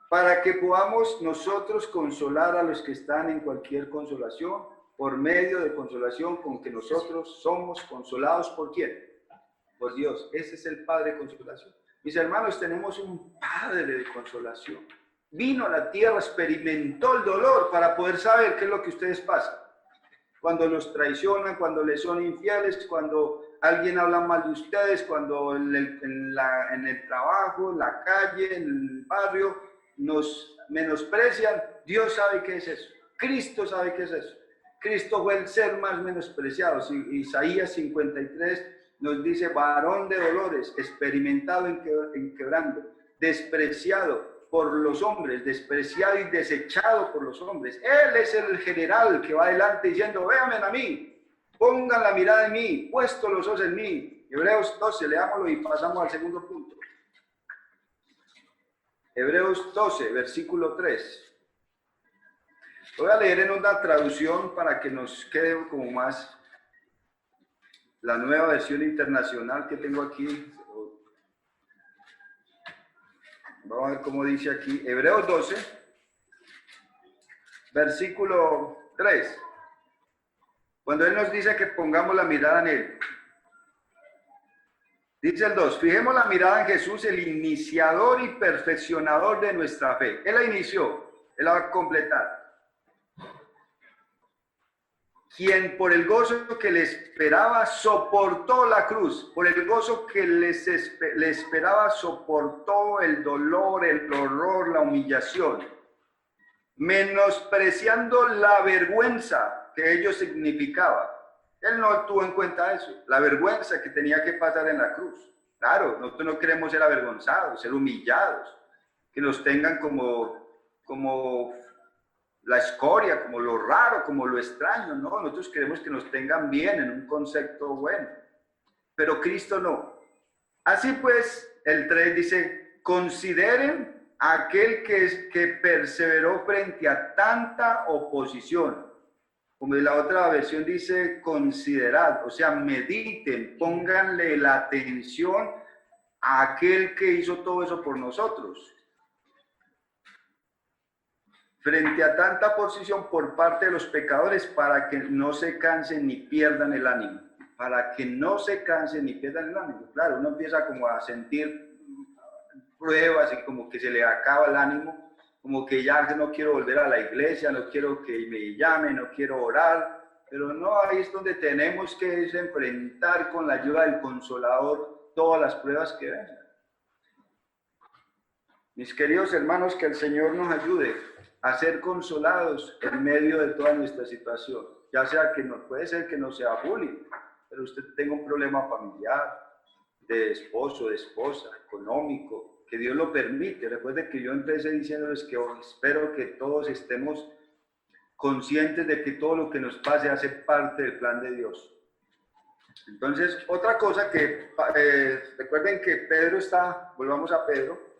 para que podamos nosotros consolar a los que están en cualquier consolación, por medio de consolación con que nosotros somos consolados. ¿Por quién? Por Dios. Ese es el Padre de consolación. Mis hermanos, tenemos un Padre de consolación. Vino a la tierra, experimentó el dolor para poder saber qué es lo que ustedes pasan. Cuando los traicionan, cuando les son infieles, cuando alguien habla mal de ustedes, cuando en el trabajo, en la calle, en el barrio, nos menosprecian. Dios sabe qué es eso. Cristo sabe qué es eso. Cristo fue el ser más menospreciado. Isaías 53 nos dice, varón de dolores, experimentado en quebranto, despreciado por los hombres, despreciado y desechado por los hombres. Él es el general que va adelante diciendo, véanme a mí, pongan la mirada en mí, puesto los ojos en mí. Hebreos 12, leámoslo y pasamos al segundo punto. Hebreos 12, versículo 3. Voy a leer en una traducción para que nos quede como más la nueva versión internacional que tengo aquí. Vamos a ver cómo dice aquí, Hebreos 12, versículo 3. Cuando Él nos dice que pongamos la mirada en Él. Dice el 2, fijemos la mirada en Jesús, el iniciador y perfeccionador de nuestra fe. Él la inició, Él la va a completar. quien por el gozo que le esperaba soportó la cruz, por el gozo que le esperaba soportó el dolor, el horror, la humillación, menospreciando la vergüenza que ello significaba. Él no tuvo en cuenta eso, la vergüenza que tenía que pasar en la cruz. Claro, nosotros no queremos ser avergonzados, ser humillados, que nos tengan como la escoria, como lo raro, como lo extraño, ¿no? Nosotros queremos que nos tengan bien, en un concepto bueno, pero Cristo no. Así pues, el 3 dice, consideren a aquel que perseveró frente a tanta oposición. Como en la otra versión dice, considerad, o sea, mediten, pónganle la atención a aquel que hizo todo eso por nosotros. Frente a tanta oposición por parte de los pecadores, para que no se cansen ni pierdan el ánimo. Para que no se cansen ni pierdan el ánimo. Claro, uno empieza como a sentir pruebas y como que se le acaba el ánimo, como que ya no quiero volver a la iglesia, no quiero que me llamen, no quiero orar. Pero no, ahí es donde tenemos que enfrentar con la ayuda del Consolador todas las pruebas que vengan. Mis queridos hermanos, que el Señor nos ayude a ser consolados en medio de toda nuestra situación, ya sea que no puede ser que no sea bullying, pero usted tenga un problema familiar, de esposo, de esposa, económico, que Dios lo permite. Recuerde que yo empecé diciéndoles que espero que todos estemos conscientes de que todo lo que nos pase hace parte del plan de Dios. Entonces, otra cosa que recuerden que Pedro está, volvamos a Pedro.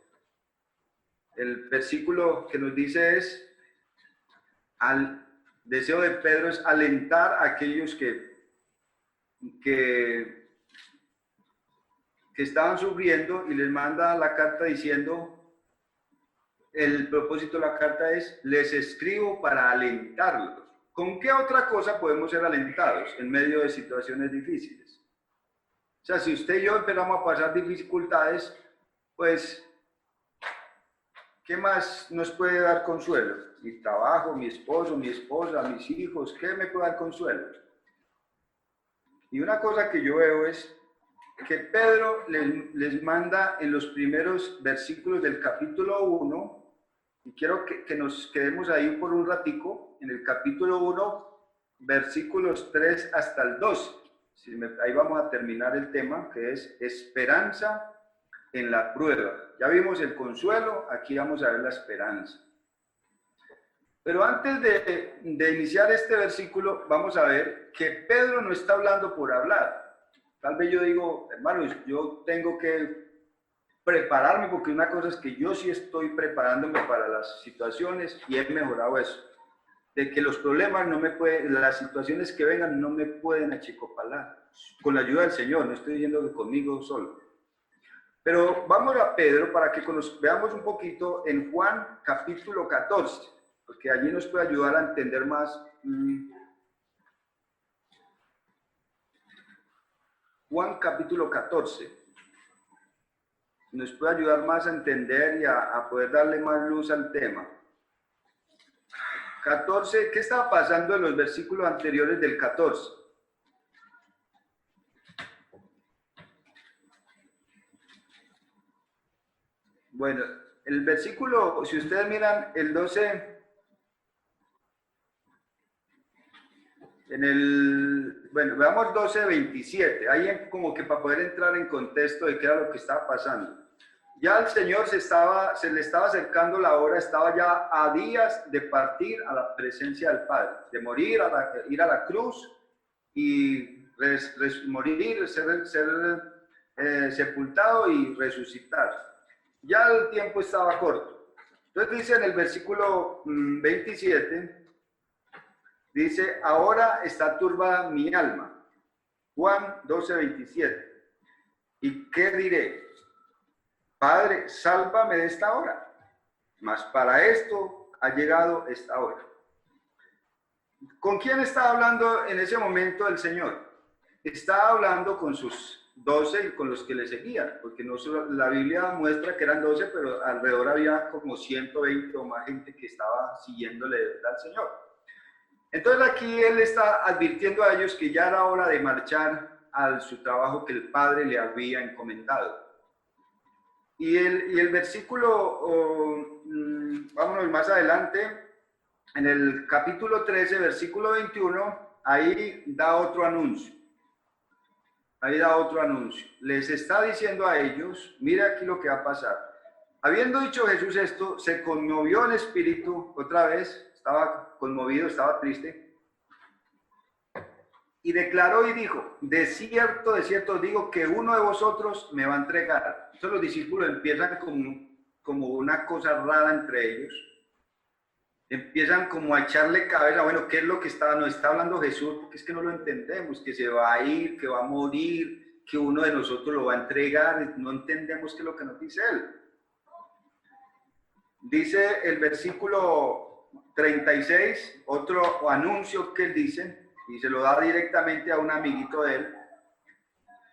El versículo que nos dice es, al deseo de Pedro es alentar a aquellos que estaban sufriendo, y les manda la carta diciendo, el propósito de la carta es, les escribo para alentarlos. ¿Con qué otra cosa podemos ser alentados en medio de situaciones difíciles? O sea, si usted y yo empezamos a pasar dificultades, pues ¿qué más nos puede dar consuelo? Mi trabajo, mi esposo, mi esposa, mis hijos, ¿qué me puede dar consuelo? Y una cosa que yo veo es que Pedro les manda en los primeros versículos del capítulo 1, y quiero que nos quedemos ahí por un ratico, en el capítulo 1, versículos 3 hasta el 12. Ahí vamos a terminar el tema, que es esperanza en la prueba. Ya vimos el consuelo, aquí vamos a ver la esperanza. Pero antes de iniciar este versículo, vamos a ver que Pedro no está hablando por hablar. Tal vez yo digo, hermanos, yo tengo que prepararme, porque una cosa es que yo sí estoy preparándome para las situaciones y he mejorado eso. De que los problemas las situaciones que vengan no me pueden achicopalar. Con la ayuda del Señor, no estoy diciendo que conmigo solo. Pero vamos a Pedro para que veamos un poquito en Juan capítulo 14, porque allí nos puede ayudar a entender más. Juan capítulo 14 nos puede ayudar más a entender y a poder darle más luz al tema. 14, ¿qué estaba pasando en los versículos anteriores del 14? Bueno, el versículo, si ustedes miran el 12, veamos 12:27, ahí como que para poder entrar en contexto de qué era lo que estaba pasando. Ya al Señor se le estaba acercando la hora, estaba ya a días de partir a la presencia del Padre, de morir, ir a la cruz y morir, ser sepultado y resucitar. Ya el tiempo estaba corto. Entonces dice en el versículo 27, dice, ahora está turbada mi alma. Juan 12:27. ¿Y qué diré? Padre, sálvame de esta hora. Mas para esto ha llegado esta hora. ¿Con quién estaba hablando en ese momento el Señor? Estaba hablando con sus 12 y con los que le seguían, porque no solo, la Biblia muestra que eran 12, pero alrededor había como 120 o más gente que estaba siguiéndole al Señor. Entonces aquí él está advirtiendo a ellos que ya era hora de marchar a su trabajo que el Padre le había encomendado. Y el versículo, vámonos más adelante, en el capítulo 13, versículo 21, ahí da otro anuncio. Ahí da otro anuncio. Les está diciendo a ellos, mira aquí lo que va a pasar. Habiendo dicho Jesús esto, se conmovió en espíritu, otra vez, estaba conmovido, estaba triste, y declaró y dijo, de cierto os digo que uno de vosotros me va a entregar. Entonces los discípulos empiezan como una cosa rara entre ellos, empiezan como a echarle cabeza, bueno, ¿qué es lo que nos está hablando Jesús? Porque es que no lo entendemos, que se va a ir, que va a morir, que uno de nosotros lo va a entregar, no entendemos qué es lo que nos dice él. Dice el versículo 36, otro anuncio que él dice, y se lo da directamente a un amiguito de él.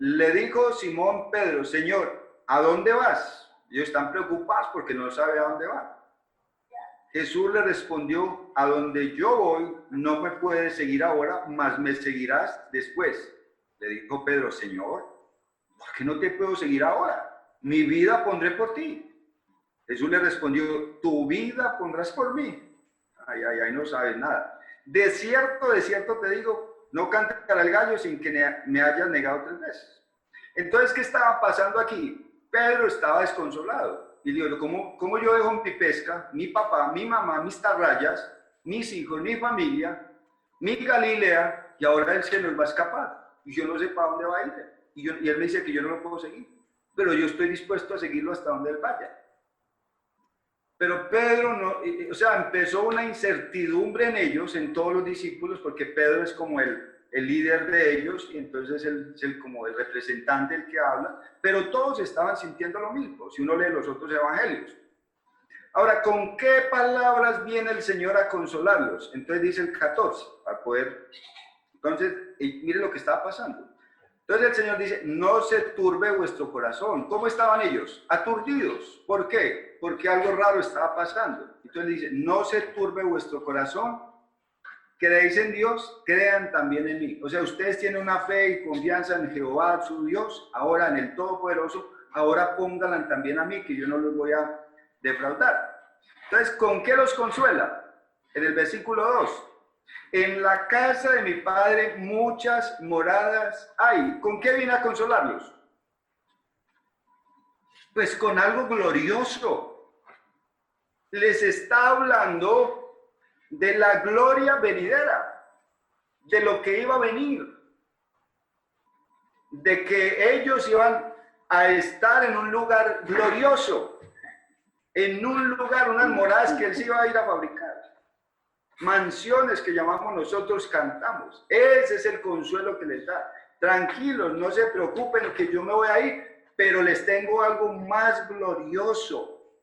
Le dijo Simón Pedro, Señor, ¿a dónde vas? Ellos están preocupados porque no sabe a dónde va. Jesús le respondió, a donde yo voy, no me puedes seguir ahora, mas me seguirás después. Le dijo Pedro, Señor, ¿por qué no te puedo seguir ahora? Mi vida pondré por ti. Jesús le respondió, tu vida pondrás por mí. Ay, no sabes nada. De cierto te digo, no cantará el gallo sin que me hayas negado 3 veces. Entonces, ¿qué estaba pasando aquí? Pedro estaba desconsolado. Y digo, ¿cómo yo dejo mi pesca, mi papá, mi mamá, mis tarrayas, mis hijos, mi familia, mi Galilea, y ahora él se nos va a escapar? Y yo no sé para dónde va a ir. Y él me dice que yo no lo puedo seguir. Pero yo estoy dispuesto a seguirlo hasta donde él vaya. Pero Pedro no, o sea, empezó una incertidumbre en ellos, en todos los discípulos, porque Pedro es como el líder de ellos, y entonces es como el representante, el que habla, pero todos estaban sintiendo lo mismo, si uno lee los otros evangelios. Ahora, ¿con qué palabras viene el Señor a consolarlos? Entonces dice el 14, para poder, entonces, mire lo que estaba pasando. Entonces el Señor dice, no se turbe vuestro corazón. ¿Cómo estaban ellos? Aturdidos. ¿Por qué? Porque algo raro estaba pasando. Entonces dice, no se turbe vuestro corazón. ¿Creéis en Dios? Crean también en mí. O sea, ustedes tienen una fe y confianza en Jehová, su Dios, ahora en el Todopoderoso, ahora pónganla también a mí, que yo no los voy a defraudar. Entonces, ¿con qué los consuela? En el versículo 2. En la casa de mi Padre muchas moradas hay. ¿Con qué viene a consolarlos? Pues con algo glorioso. Les está hablando de la gloria venidera, de lo que iba a venir, de que ellos iban a estar en un lugar glorioso, en un lugar, unas moradas que él se iba a ir a fabricar. Mansiones que llamamos nosotros, cantamos. Ese es el consuelo que les da. Tranquilos, no se preocupen que yo me voy a ir, pero les tengo algo más glorioso,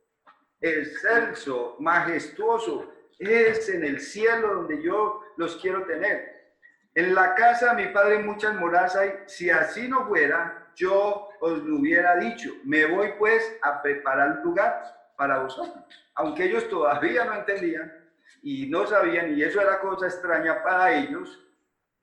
excelso, majestuoso. Es en el cielo donde yo los quiero tener. En la casa de mi Padre muchas moradas hay. Si así no fuera, yo os lo hubiera dicho. Me voy pues a preparar lugar para vosotros. Aunque ellos todavía no entendían y no sabían, y eso era cosa extraña para ellos,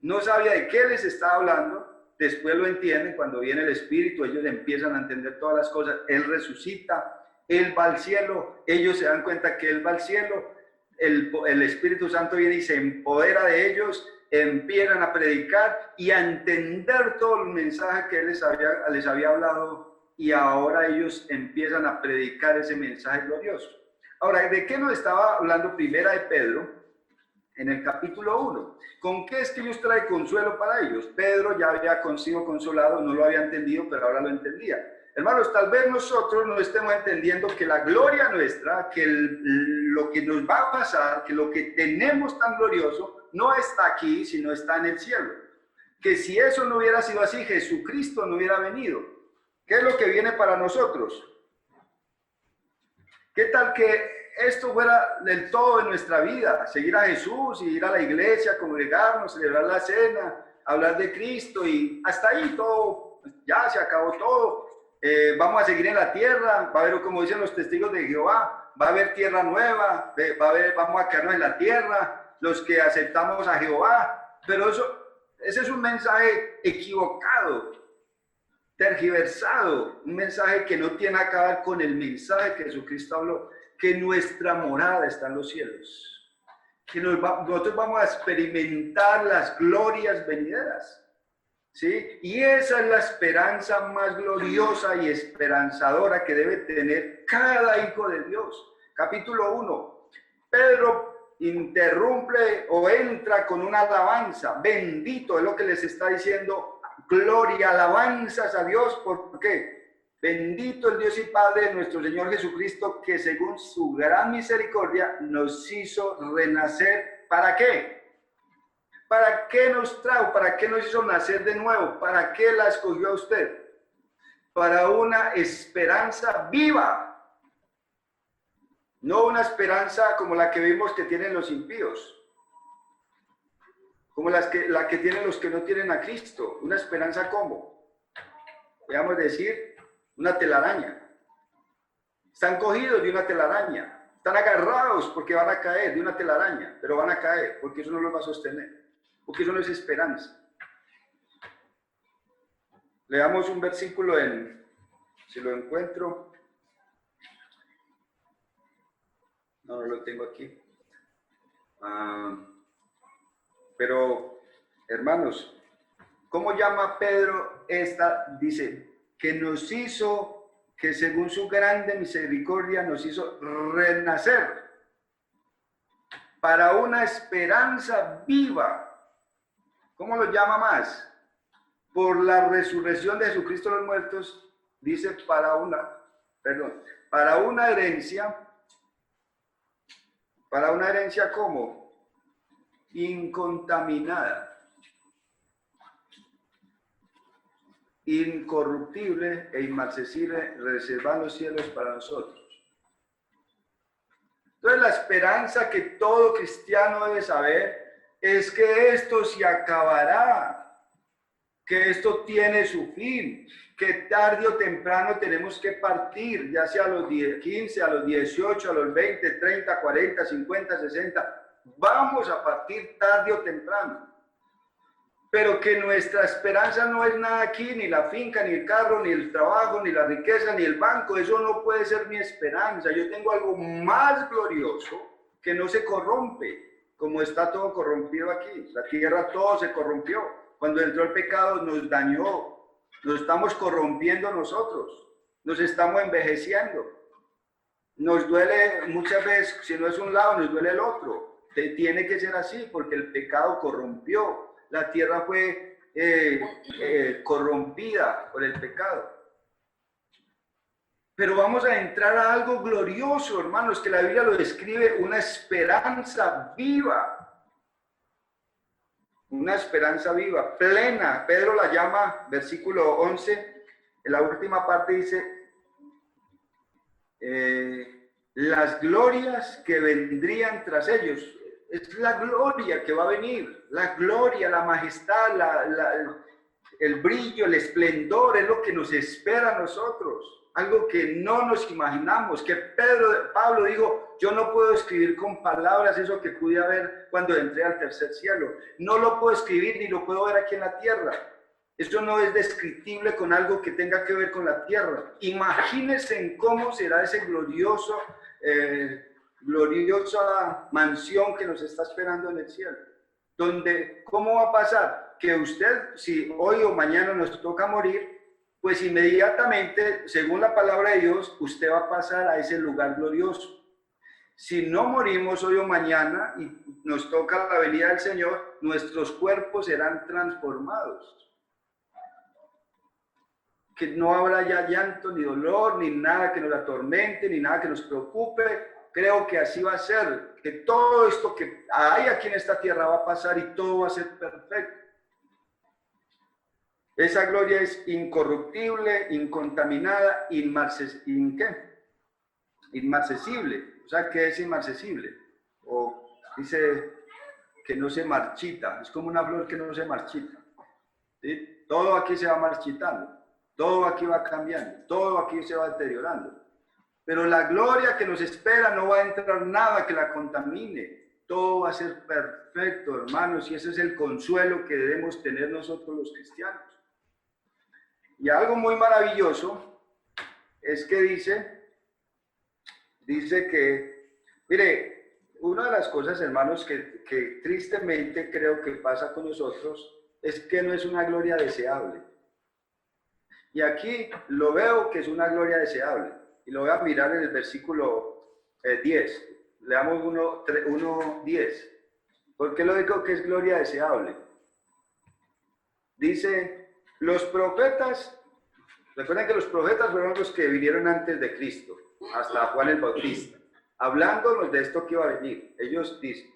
no sabía de qué les estaba hablando. Después lo entienden cuando viene el Espíritu, ellos empiezan a entender todas las cosas. Él resucita, Él va al cielo, ellos se dan cuenta que Él va al cielo, el Espíritu Santo viene y se empodera de ellos, empiezan a predicar y a entender todo el mensaje que Él les había hablado, y ahora ellos empiezan a predicar ese mensaje glorioso. Ahora, ¿de qué nos estaba hablando Primera de Pedro en el capítulo 1? ¿Con qué es que Dios trae consuelo para ellos? Pedro ya había sido consolado, no lo había entendido, pero ahora lo entendía. Hermanos, tal vez nosotros no estemos entendiendo que la gloria nuestra, que lo que nos va a pasar, que lo que tenemos tan glorioso, no está aquí, sino está en el cielo. Que si eso no hubiera sido así, Jesucristo no hubiera venido. ¿Qué es lo que viene para nosotros? ¿Qué tal que esto fuera del todo en nuestra vida? Seguir a Jesús, ir a la iglesia, congregarnos, celebrar la cena, hablar de Cristo, y hasta ahí todo, ya se acabó todo. Vamos a seguir en la tierra, va a haber, como dicen los testigos de Jehová, va a haber tierra nueva, vamos a quedarnos en la tierra, los que aceptamos a Jehová. Pero ese es un mensaje equivocado, tergiversado, un mensaje que no tiene que ver con el mensaje que Jesucristo habló, que nuestra morada está en los cielos, que nosotros vamos a experimentar las glorias venideras. ¿Sí? Y esa es la esperanza más gloriosa y esperanzadora que debe tener cada hijo de Dios. Capítulo 1. Pedro interrumpe o entra con una alabanza. Bendito es lo que les está diciendo. Gloria, alabanzas a Dios. ¿Por qué? Bendito el Dios y Padre de nuestro Señor Jesucristo, que según su gran misericordia nos hizo renacer. ¿Para qué? ¿Para qué nos trajo? ¿Para qué nos hizo nacer de nuevo? ¿Para qué la escogió a usted? Para una esperanza viva. No una esperanza como la que vimos que tienen los impíos. Como la que tienen los que no tienen a Cristo. Una esperanza ¿cómo? Podríamos decir, una telaraña. Están cogidos de una telaraña. Están agarrados porque van a caer de una telaraña. Pero van a caer porque eso no los va a sostener. Porque eso no es esperanza. Leamos un versículo si lo encuentro. No lo tengo aquí. Pero, hermanos, ¿cómo llama Pedro esta? Dice, que nos hizo, que según su grande misericordia nos hizo renacer para una esperanza viva. ¿Cómo lo llama más? Por la resurrección de Jesucristo de los muertos, dice para una herencia. ¿Para una herencia cómo? Incontaminada, incorruptible e inmarcesible, reservada en los cielos para nosotros. Entonces la esperanza que todo cristiano debe saber es que esto se acabará, que esto tiene su fin, que tarde o temprano tenemos que partir, ya sea a los 15, a los 18, a los 20, 30, 40, 50, 60, vamos a partir tarde o temprano. Pero que nuestra esperanza no es nada aquí, ni la finca, ni el carro, ni el trabajo, ni la riqueza, ni el banco, eso no puede ser mi esperanza. Yo tengo algo más glorioso que no se corrompe. Como está todo corrompido aquí, la tierra todo se corrompió. Cuando entró el pecado nos dañó, nos estamos corrompiendo nosotros, nos estamos envejeciendo. Nos duele muchas veces, si no es un lado, nos duele el otro. Tiene que ser así porque el pecado corrompió, la tierra fue corrompida por el pecado. Pero vamos a entrar a algo glorioso, hermanos, que la Biblia lo describe, una esperanza viva. Una esperanza viva, plena. Pedro la llama, versículo 11, en la última parte dice, las glorias que vendrían tras ellos. Es la gloria que va a venir, la gloria, la majestad, el brillo, el esplendor, es lo que nos espera a nosotros. Algo que no nos imaginamos, que Pablo dijo, yo no puedo escribir con palabras eso que pude ver cuando entré al tercer cielo. No lo puedo escribir ni lo puedo ver aquí en la tierra. Esto no es descriptible con algo que tenga que ver con la tierra. Imagínense en cómo será ese gloriosa mansión que nos está esperando en el cielo. Donde, ¿cómo va a pasar? Que usted, si hoy o mañana nos toca morir, pues inmediatamente, según la palabra de Dios, usted va a pasar a ese lugar glorioso. Si no morimos hoy o mañana y nos toca la venida del Señor, nuestros cuerpos serán transformados. Que no habrá ya llanto, ni dolor, ni nada que nos atormente, ni nada que nos preocupe. Creo que así va a ser, que todo esto que hay aquí en esta tierra va a pasar y todo va a ser perfecto. Esa gloria es incorruptible, incontaminada, inmarcesible. O sea, ¿qué es inmarcesible? O dice que no se marchita. Es como una flor que no se marchita. ¿Sí? Todo aquí se va marchitando. Todo aquí va cambiando. Todo aquí se va deteriorando. Pero la gloria que nos espera no va a entrar nada que la contamine. todo va a ser perfecto, hermanos, y ese es el consuelo que debemos tener nosotros los cristianos. Y algo muy maravilloso es que dice que, mire, una de las cosas, hermanos, que tristemente creo que pasa con nosotros es que no es una gloria deseable. Y aquí lo veo que es una gloria deseable. Y lo voy a mirar en el versículo 10. Leamos 1:10. ¿Por qué lo digo que es gloria deseable? Dice, los profetas, recuerden que los profetas fueron los que vinieron antes de Cristo, hasta Juan el Bautista, hablándonos de esto que iba a venir. Ellos dicen,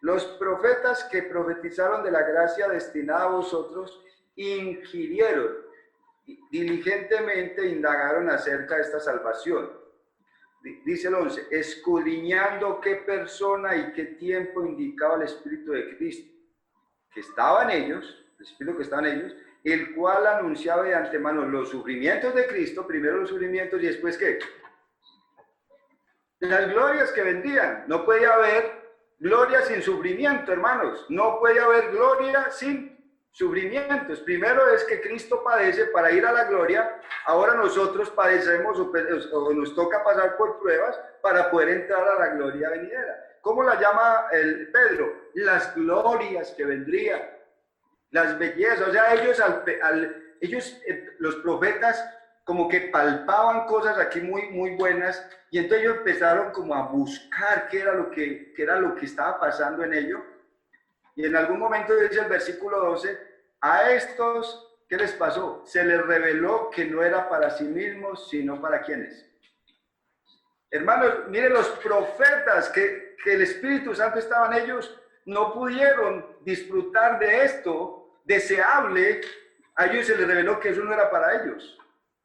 los profetas que profetizaron de la gracia destinada a vosotros, inquirieron, diligentemente indagaron acerca de esta salvación. Dice el 11, escudriñando qué persona y qué tiempo indicaba el Espíritu de Cristo, que estaba en ellos, el Espíritu que estaba en ellos, el cual anunciaba de antemano los sufrimientos de Cristo, primero los sufrimientos y después ¿qué? Las glorias que vendrían. No podía haber gloria sin sufrimiento, hermanos. No puede haber gloria sin sufrimientos. Primero es que Cristo padece para ir a la gloria. Ahora nosotros padecemos o nos toca pasar por pruebas para poder entrar a la gloria venidera. ¿Cómo la llama el Pedro? Las glorias que vendrían, las bellezas. O sea, ellos los profetas, como que palpaban cosas aquí muy buenas, y entonces ellos empezaron como a buscar qué era lo que estaba pasando en ello. Y en algún momento dice el versículo 12, a estos, ¿qué les pasó? Se les reveló que no era para sí mismos, sino para quienes. Hermanos, miren, los profetas que el Espíritu Santo estaba en ellos, no pudieron disfrutar de esto deseable. A ellos se les reveló que eso no era para ellos.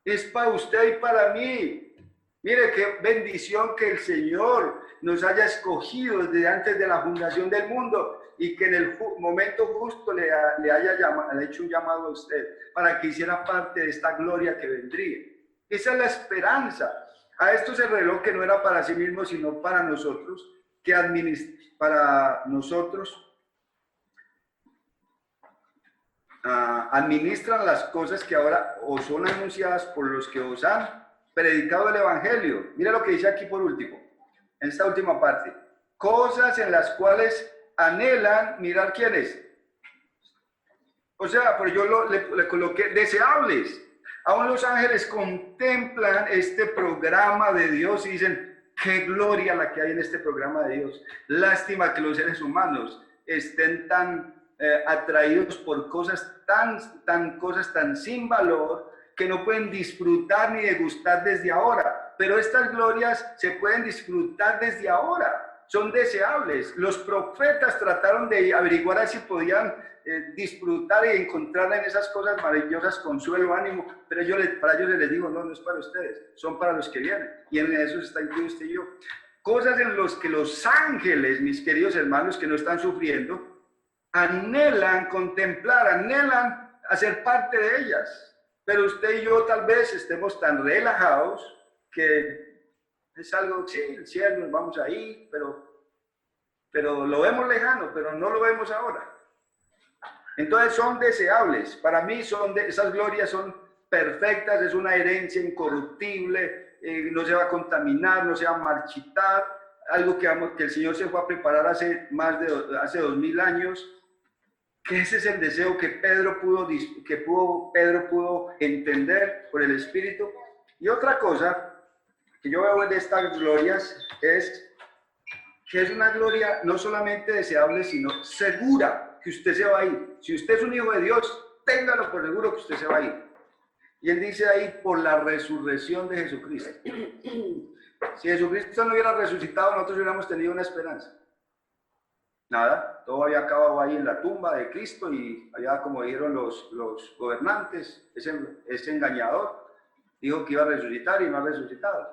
Es para usted y para mí. Mire qué bendición que el Señor nos haya escogido desde antes de la fundación del mundo y que en el momento justo le haya hecho un llamado a usted para que hiciera parte de esta gloria que vendría. Esa es la esperanza. A esto se reveló que no era para sí mismo, sino para nosotros, administran las cosas que ahora os son anunciadas por los que os han predicado el Evangelio. Mira lo que dice aquí por último, en esta última parte. Cosas en las cuales anhelan, mirar quiénes. O sea, pero yo le coloqué deseables. Aún los ángeles contemplan este programa de Dios y dicen, qué gloria la que hay en este programa de Dios. Lástima que los seres humanos estén tan atraídos por cosas tan sin valor que no pueden disfrutar ni degustar desde ahora. Pero estas glorias se pueden disfrutar desde ahora, son deseables. Los profetas trataron de averiguar a si podían disfrutar y encontrar en esas cosas maravillosas consuelo, ánimo, pero para ellos les digo, no es para ustedes, son para los que vienen, y en eso está incluido usted y yo. Cosas en las que los ángeles, mis queridos hermanos que no están sufriendo, anhelan contemplar, anhelan hacer parte de ellas, pero usted y yo tal vez estemos tan relajados que es algo, sí, el cielo, vamos ahí, pero lo vemos lejano, pero no lo vemos ahora. Entonces son deseables, para mí esas glorias son perfectas, es una herencia incorruptible, no se va a contaminar, no se va a marchitar, algo que el Señor se fue a preparar hace 2000 años, que ese es el deseo que Pedro pudo entender por el Espíritu. Y otra cosa que yo veo de estas glorias es que es una gloria no solamente deseable, sino segura, que usted se va a ir. Si usted es un hijo de Dios, téngalo por seguro que usted se va a ir. Y él dice ahí, por la resurrección de Jesucristo. Si Jesucristo no hubiera resucitado, nosotros hubiéramos tenido una esperanza. Nada, todo había acabado ahí en la tumba de Cristo y allá, como dijeron los gobernantes, ese engañador dijo que iba a resucitar y no ha resucitado.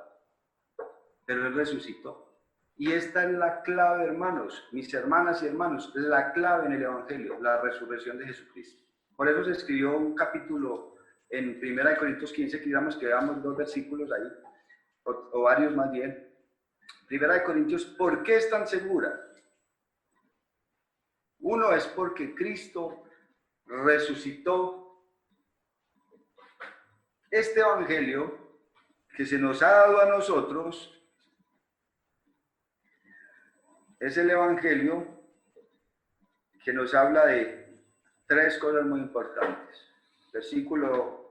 Pero él resucitó. Y esta es la clave, hermanos, mis hermanas y hermanos, la clave en el Evangelio, la resurrección de Jesucristo. Por eso se escribió un capítulo en 1 Corintios 15, que veamos 2 versículos ahí, o varios más bien. 1 Corintios, ¿por qué es tan segura? Uno es porque Cristo resucitó. Este evangelio que se nos ha dado a nosotros es el evangelio que nos habla de tres cosas muy importantes. Versículo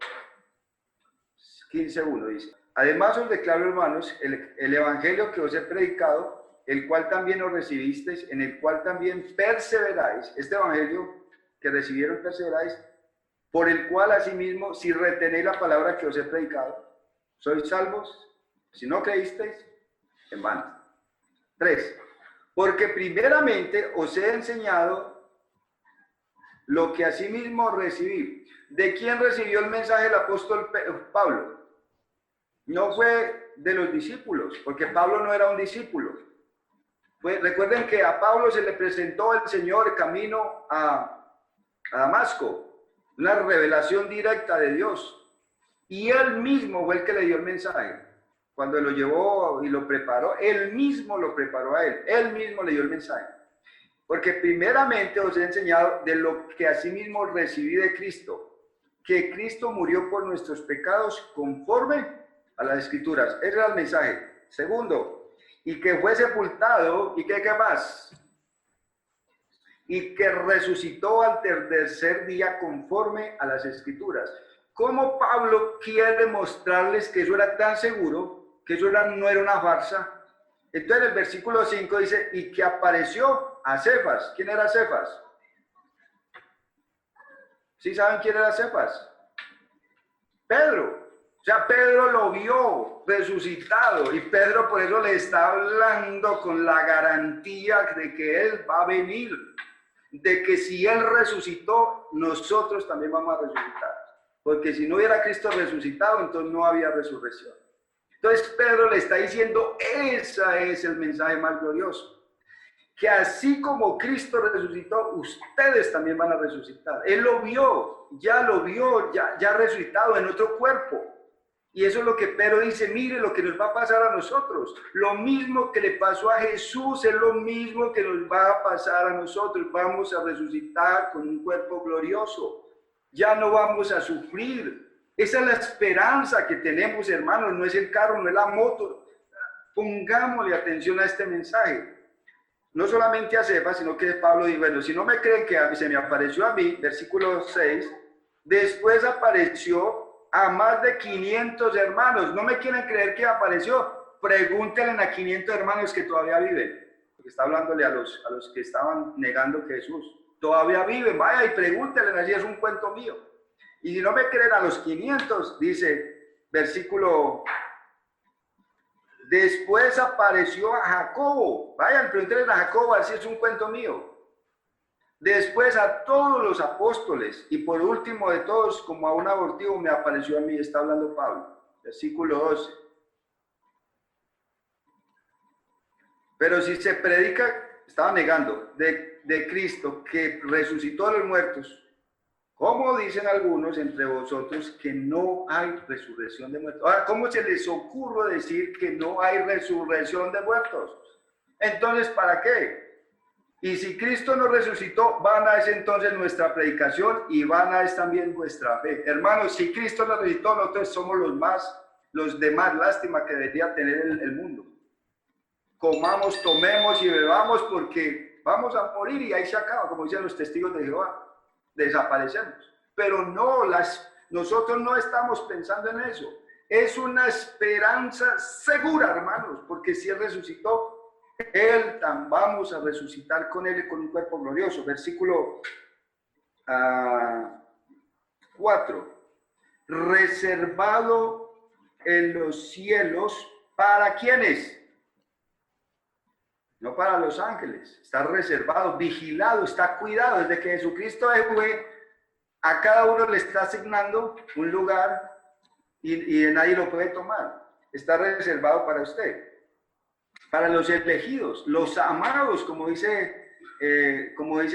15:1 dice: además os declaro, hermanos, el evangelio que os he predicado, el cual también os recibisteis, en el cual también perseveráis. Este evangelio que recibieron perseveráis, por el cual asimismo, si retenéis la palabra que os he predicado, sois salvos. Si no creísteis, en vano. 3. Porque primeramente os he enseñado lo que asimismo recibí. ¿De quién recibió el mensaje el apóstol Pablo? No fue de los discípulos, porque Pablo no era un discípulo. Recuerden que a Pablo se le presentó el Señor camino a Damasco, una revelación directa de Dios. Y él mismo fue el que le dio el mensaje. Cuando lo llevó y lo preparó, él mismo lo preparó a él. Él mismo le dio el mensaje. Porque primeramente os he enseñado de lo que asimismo recibí de Cristo, que Cristo murió por nuestros pecados conforme a las Escrituras. Ese era el mensaje. Segundo, y que fue sepultado, y que qué más, y que resucitó al tercer día conforme a las Escrituras. ¿Cómo Pablo quiere mostrarles que eso era tan seguro, que eso no era una farsa? Entonces el versículo 5 dice, y que apareció a Cefas. ¿Quién era Cefas? ¿Sí saben quién era Cefas? Pedro. O sea, Pedro lo vio resucitado, y Pedro por eso le está hablando con la garantía de que él va a venir, de que si él resucitó, nosotros también vamos a resucitar. Porque si no hubiera Cristo resucitado, entonces no había resurrección. Entonces Pedro le está diciendo, ese es el mensaje más glorioso. Que así como Cristo resucitó, ustedes también van a resucitar. Él lo vio, ya resucitado en otro cuerpo. Y eso es lo que Pedro dice, mire lo que nos va a pasar a nosotros. Lo mismo que le pasó a Jesús es lo mismo que nos va a pasar a nosotros. Vamos a resucitar con un cuerpo glorioso. Ya no vamos a sufrir. Esa es la esperanza que tenemos, hermanos. No es el carro, no es la moto. Pongámosle atención a este mensaje. No solamente a Cefas, sino que Pablo dice, bueno, si no me creen que se me apareció a mí, versículo 6, después apareció a más de 500 hermanos. ¿No me quieren creer que apareció? Pregúntenle a 500 hermanos que todavía viven. Porque está hablándole a los que estaban negando que Jesús todavía vive. Vaya y pregúntenle, así es un cuento mío. Y si no me creen a los 500, dice, versículo, después apareció a Jacobo. Vayan, pregúntenle a Jacobo, así es un cuento mío. Después a todos los apóstoles, y por último de todos, como a un abortivo, me apareció a mí. Está hablando Pablo, versículo 12. Pero si se predica, estaba negando, de Cristo, que resucitó a los muertos, ¿cómo dicen algunos entre vosotros que no hay resurrección de muertos? Ahora, ¿cómo se les ocurre decir que no hay resurrección de muertos? Entonces, ¿para qué? Y si Cristo nos resucitó, vana es entonces nuestra predicación y vana es también vuestra fe. Hermanos, si Cristo nos resucitó, nosotros somos los demás lástima que debería tener el mundo. Comamos, tomemos y bebamos porque vamos a morir y ahí se acaba, como dicen los testigos de Jehová. Desaparecemos. Pero no, nosotros no estamos pensando en eso. Es una esperanza segura, hermanos, porque si Él resucitó, vamos a resucitar con Él con un cuerpo glorioso. Versículo 4. Reservado en los cielos, ¿para quiénes? No para los ángeles. Está reservado, vigilado, está cuidado. Desde que Jesucristo fue, a cada uno le está asignando un lugar y nadie lo puede tomar. Está reservado para usted. Para los elegidos, los amados, como dice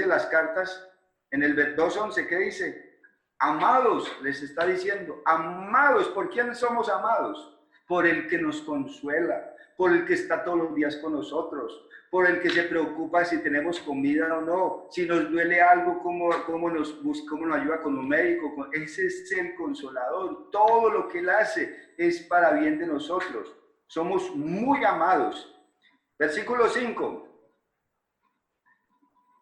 las cartas en el 2:11, ¿qué dice? Amados, les está diciendo, amados. ¿Por quién somos amados? por el que nos consuela, por el que está todos los días con nosotros, por el que se preocupa si tenemos comida o no, si nos duele algo, cómo nos busca, cómo nos ayuda con un médico. Ese es el Consolador. Todo lo que Él hace es para bien de nosotros. Somos muy amados. Versículo 5.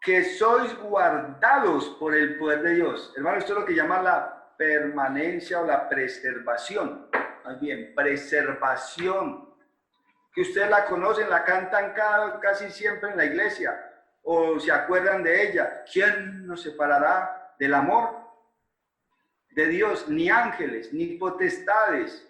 Que sois guardados por el poder de Dios. Hermano, esto es lo que llama la permanencia o la preservación. Más bien, preservación. Que ustedes la conocen, la cantan casi siempre en la iglesia, o se acuerdan de ella. ¿Quién nos separará del amor de Dios? Ni ángeles, ni potestades,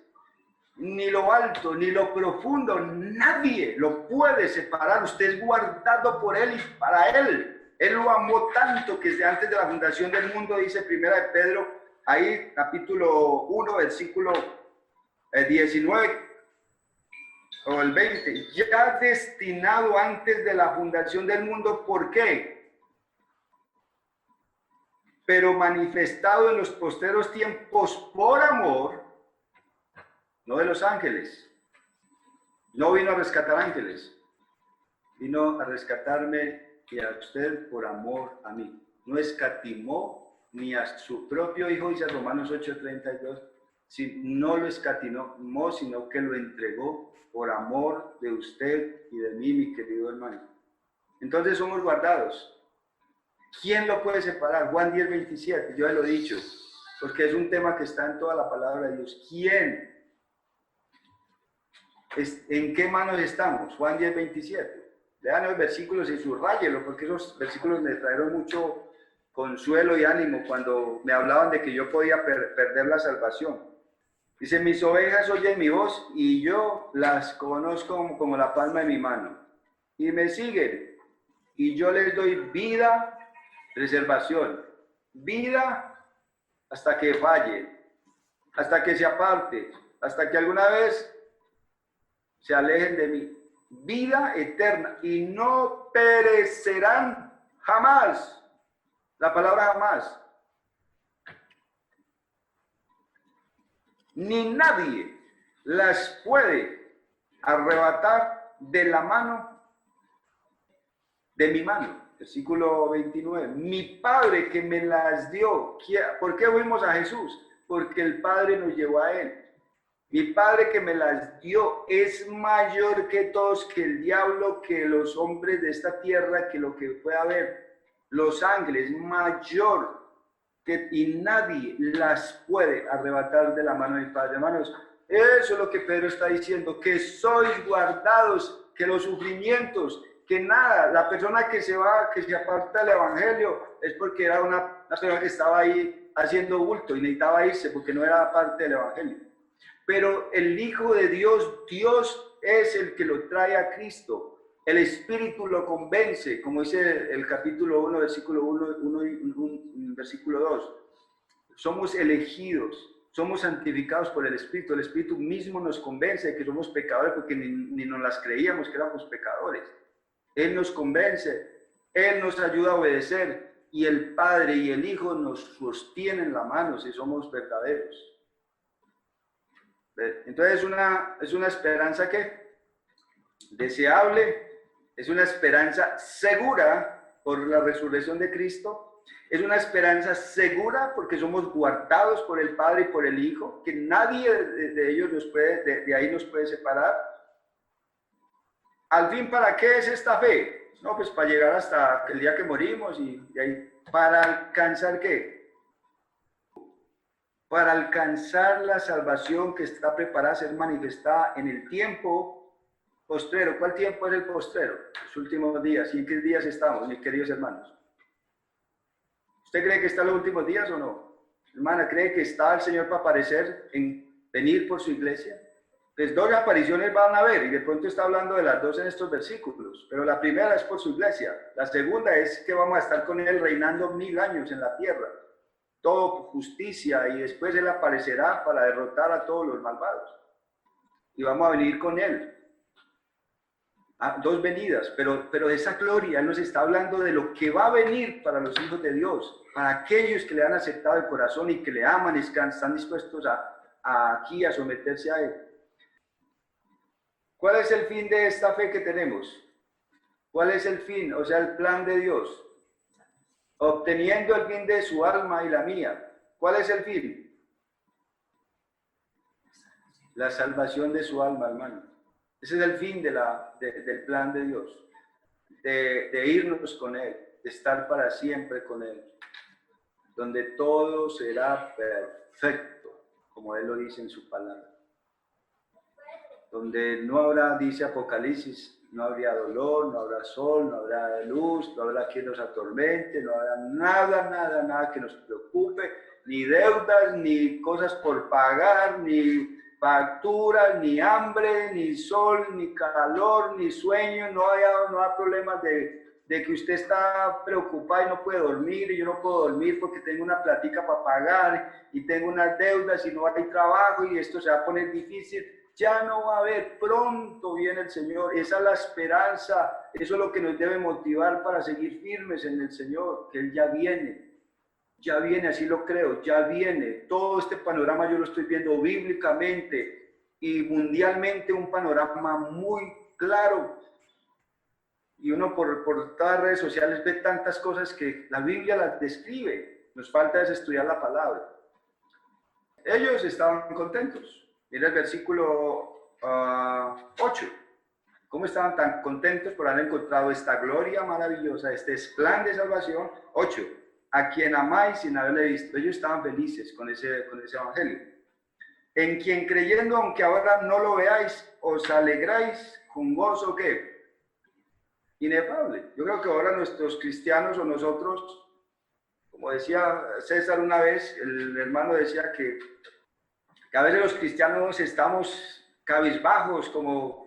ni lo alto, ni lo profundo, nadie lo puede separar. Usted es guardado por Él y para Él. Él lo amó tanto que desde antes de la fundación del mundo, dice Primera de Pedro, ahí capítulo 1, versículo 19 o el 20, ya destinado antes de la fundación del mundo. ¿Por qué? Pero manifestado en los posteros tiempos por amor, no de los ángeles. No vino a rescatar ángeles, vino a rescatarme y a usted por amor a mí. No escatimó ni a su propio Hijo, dice Romanos 8:32, no lo escatimó, sino que lo entregó por amor de usted y de mí, mi querido hermano. Entonces somos guardados. ¿Quién lo puede separar? Juan 10:27, yo ya lo he dicho, porque es un tema que está en toda la palabra de Dios. ¿Quién? ¿En qué manos estamos? Juan 10:27. Lean los versículos y subrayelo, porque esos versículos me trajeron mucho consuelo y ánimo cuando me hablaban de que yo podía perder la salvación. Dice, mis ovejas oyen mi voz y yo las conozco como la palma de mi mano. Y me siguen y yo les doy vida, preservación, vida hasta que falle, hasta que se aparte, hasta que alguna vez se alejen de mí. Vida eterna y no perecerán jamás. La palabra jamás. Ni nadie las puede arrebatar de la mano, de mi mano. Versículo 29. Mi Padre que me las dio. ¿Por qué fuimos a Jesús? Porque el Padre nos llevó a Él. Mi Padre que me las dio es mayor que todos, que el diablo, que los hombres de esta tierra, que lo que pueda haber, los ángeles, mayor que, y nadie las puede arrebatar de la mano de mi Padre. Hermanos, eso es lo que Pedro está diciendo, que sois guardados, que los sufrimientos, que nada, la persona que se va, que se aparta del evangelio, es porque era una persona que estaba ahí haciendo bulto y necesitaba irse porque no era parte del evangelio. Pero el Hijo de Dios, Dios es el que lo trae a Cristo. El Espíritu lo convence, como dice el capítulo 1, versículo 1, versículo 2. Somos elegidos, somos santificados por el Espíritu. El Espíritu mismo nos convence de que somos pecadores porque ni nos las creíamos que éramos pecadores. Él nos convence, Él nos ayuda a obedecer y el Padre y el Hijo nos sostienen la mano si somos verdaderos. Entonces es una esperanza que deseable, es una esperanza segura por la resurrección de Cristo, es una esperanza segura porque somos guardados por el Padre y por el Hijo, que nadie de ellos nos puede, de ahí nos puede separar. Al fin, ¿para qué es esta fe? No, pues para llegar hasta el día que morimos y de ahí, ¿para alcanzar qué? Para alcanzar la salvación que está preparada a ser manifestada en el tiempo postrero. ¿Cuál tiempo es el postrero? Los últimos días. ¿Y en qué días estamos, mis queridos hermanos? ¿Usted cree que está en los últimos días o no? Hermana, ¿cree que está el Señor para aparecer, en venir por su iglesia? Pues 2 apariciones van a haber y de pronto está hablando de las 2 en estos versículos. Pero la primera es por su iglesia. La segunda es que vamos a estar con Él reinando 1000 años en la tierra. Todo justicia, y después Él aparecerá para derrotar a todos los malvados. Y vamos a venir con Él. 2 venidas, pero de esa gloria Él nos está hablando de lo que va a venir para los hijos de Dios, para aquellos que le han aceptado el corazón y que le aman y que están dispuestos aquí a someterse a Él. ¿Cuál es el fin de esta fe que tenemos? ¿Cuál es el fin? O sea, el plan de Dios. Obteniendo el fin de su alma y la mía. ¿Cuál es el fin? La salvación de su alma, hermano. Ese es el fin del plan de Dios. De irnos con Él, de estar para siempre con Él. Donde todo será perfecto, como Él lo dice en su palabra. Donde no habrá, dice Apocalipsis, no habría dolor, no habrá sol, no habrá luz, no habrá quien nos atormente, no habrá nada que nos preocupe, ni deudas, ni cosas por pagar, ni facturas, ni hambre, ni sol, ni calor, ni sueño, no hay problemas de que usted está preocupado y no puede dormir, y yo no puedo dormir porque tengo una platica para pagar, y tengo unas deudas y no hay trabajo, y esto se va a poner difícil. Ya no va a haber, pronto viene el Señor. Esa es la esperanza, eso es lo que nos debe motivar para seguir firmes en el Señor, que Él ya viene, así lo creo, ya viene. Todo este panorama yo lo estoy viendo bíblicamente y mundialmente, un panorama muy claro. Y uno por todas las redes sociales ve tantas cosas que la Biblia las describe. Nos falta es estudiar la palabra. Ellos estaban contentos. Mira el versículo 8. ¿Cómo estaban tan contentos por haber encontrado esta gloria maravillosa, este plan de salvación? 8. A quien amáis sin haberle visto. Ellos estaban felices con ese evangelio. En quien creyendo, aunque ahora no lo veáis, os alegráis con gozo, ¿qué? Inefable. Yo creo que ahora nuestros cristianos o nosotros, como decía César una vez, el hermano decía que a veces los cristianos estamos cabizbajos, como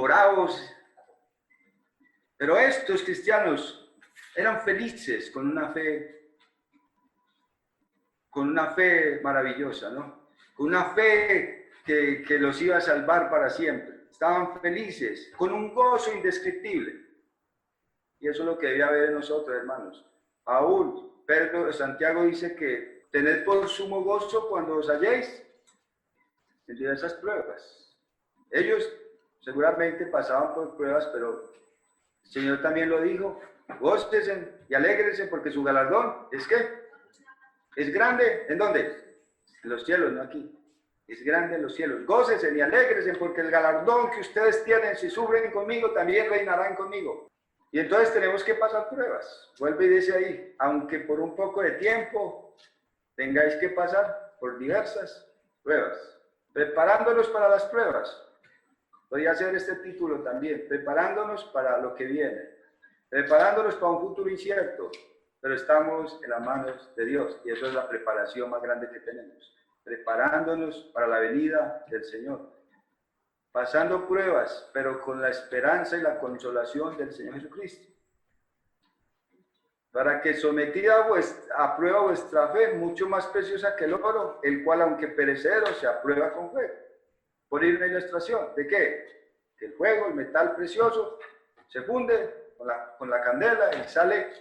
bravos, pero estos cristianos eran felices con una fe maravillosa, ¿no? Con una fe que los iba a salvar para siempre. Estaban felices, con un gozo indescriptible. Y eso es lo que debe haber en nosotros, hermanos. Aún Santiago dice que tened por sumo gozo cuando os halléis en diversas pruebas. Ellos seguramente pasaban por pruebas, pero el Señor también lo dijo: gócense y alégrense porque su galardón es ¿qué? Es grande. ¿En dónde? En los cielos, no aquí. Es grande en los cielos. Gócense y alégrense porque el galardón que ustedes tienen, si sufren conmigo, también reinarán conmigo. Y entonces tenemos que pasar pruebas. Vuelve y dice ahí: aunque por un poco de tiempo tengáis que pasar por diversas pruebas, preparándonos para las pruebas. Podría ser este título también: preparándonos para lo que viene, preparándonos para un futuro incierto, pero estamos en las manos de Dios, y eso es la preparación más grande que tenemos, preparándonos para la venida del Señor, pasando pruebas, pero con la esperanza y la consolación del Señor Jesucristo, para que sometida a prueba vuestra fe, mucho más preciosa que el oro, el cual aunque perecedero se aprueba con fe. Por ir una ilustración, ¿de qué? Que el fuego, el metal precioso, se funde con la candela y sale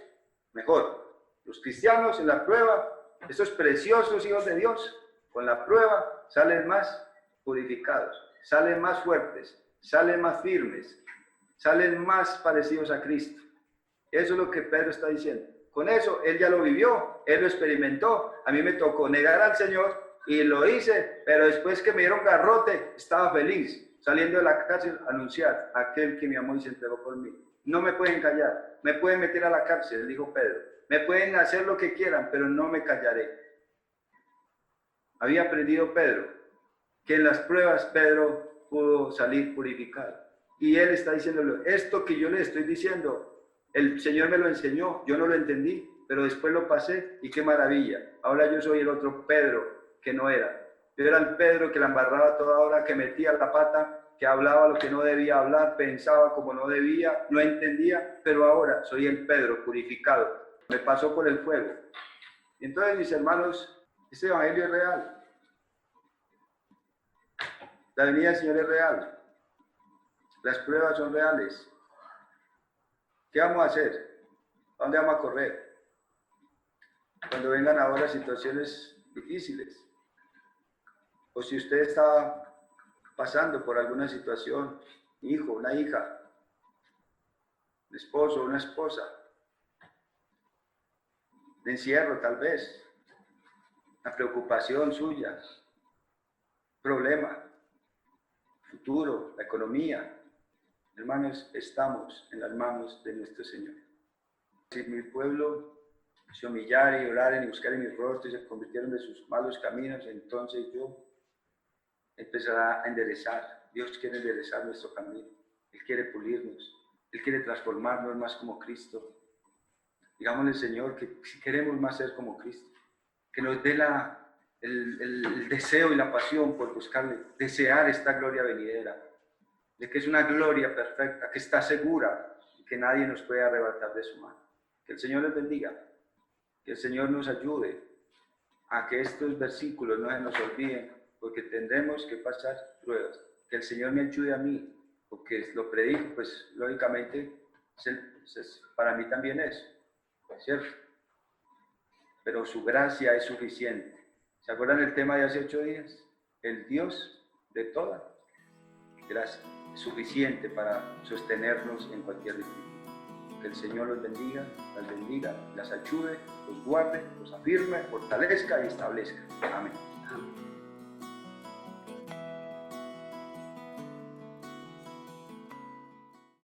mejor. Los cristianos en la prueba, estos preciosos hijos de Dios, con la prueba salen más purificados, salen más fuertes, salen más firmes, salen más parecidos a Cristo. Eso es lo que Pedro está diciendo. Con eso, él ya lo vivió, él lo experimentó. A mí me tocó negar al Señor y lo hice, pero después que me dieron garrote, estaba feliz, saliendo de la cárcel, anunciar a aquel que me amó y se entregó por mí. No me pueden callar, me pueden meter a la cárcel, dijo Pedro. Me pueden hacer lo que quieran, pero no me callaré. Había aprendido Pedro que en las pruebas Pedro pudo salir purificado. Y él está diciéndolo: esto que yo le estoy diciendo, el Señor me lo enseñó, yo no lo entendí, pero después lo pasé y qué maravilla. Ahora yo soy el otro Pedro que no era. Yo era el Pedro que la embarraba toda hora, que metía la pata, que hablaba lo que no debía hablar, pensaba como no debía, no entendía, pero ahora soy el Pedro purificado. Me pasó por el fuego. Entonces, mis hermanos, este evangelio es real. La venida del Señor es real. Las pruebas son reales. ¿Qué vamos a hacer? ¿A dónde vamos a correr? Cuando vengan ahora situaciones difíciles. O si usted está pasando por alguna situación, un hijo, una hija, un esposo, una esposa, de encierro tal vez, una preocupación suya, problema, futuro, la economía. Hermanos, estamos en las manos de nuestro Señor. Si mi pueblo se humillare y oraren y buscaren mi rostro y se convirtieron de sus malos caminos, entonces yo empezará a enderezar. Dios quiere enderezar nuestro camino. Él quiere pulirnos. Él quiere transformarnos más como Cristo. Digámosle, Señor, que si queremos más ser como Cristo, que nos dé el deseo y la pasión por buscarle, desear esta gloria venidera, de que es una gloria perfecta, que está segura y que nadie nos puede arrebatar de su mano. Que el Señor les bendiga, que el Señor nos ayude a que estos versículos no se nos olviden, porque tendremos que pasar pruebas. Que el Señor me ayude a mí, porque lo predijo, pues lógicamente para mí también es, ¿cierto? Pero su gracia es suficiente. ¿Se acuerdan el tema de hace 8 días? El Dios de toda gracia es suficiente para sostenernos en cualquier dificultad. Que el Señor los bendiga, las ayude, los guarde, los afirme, fortalezca y establezca. Amén.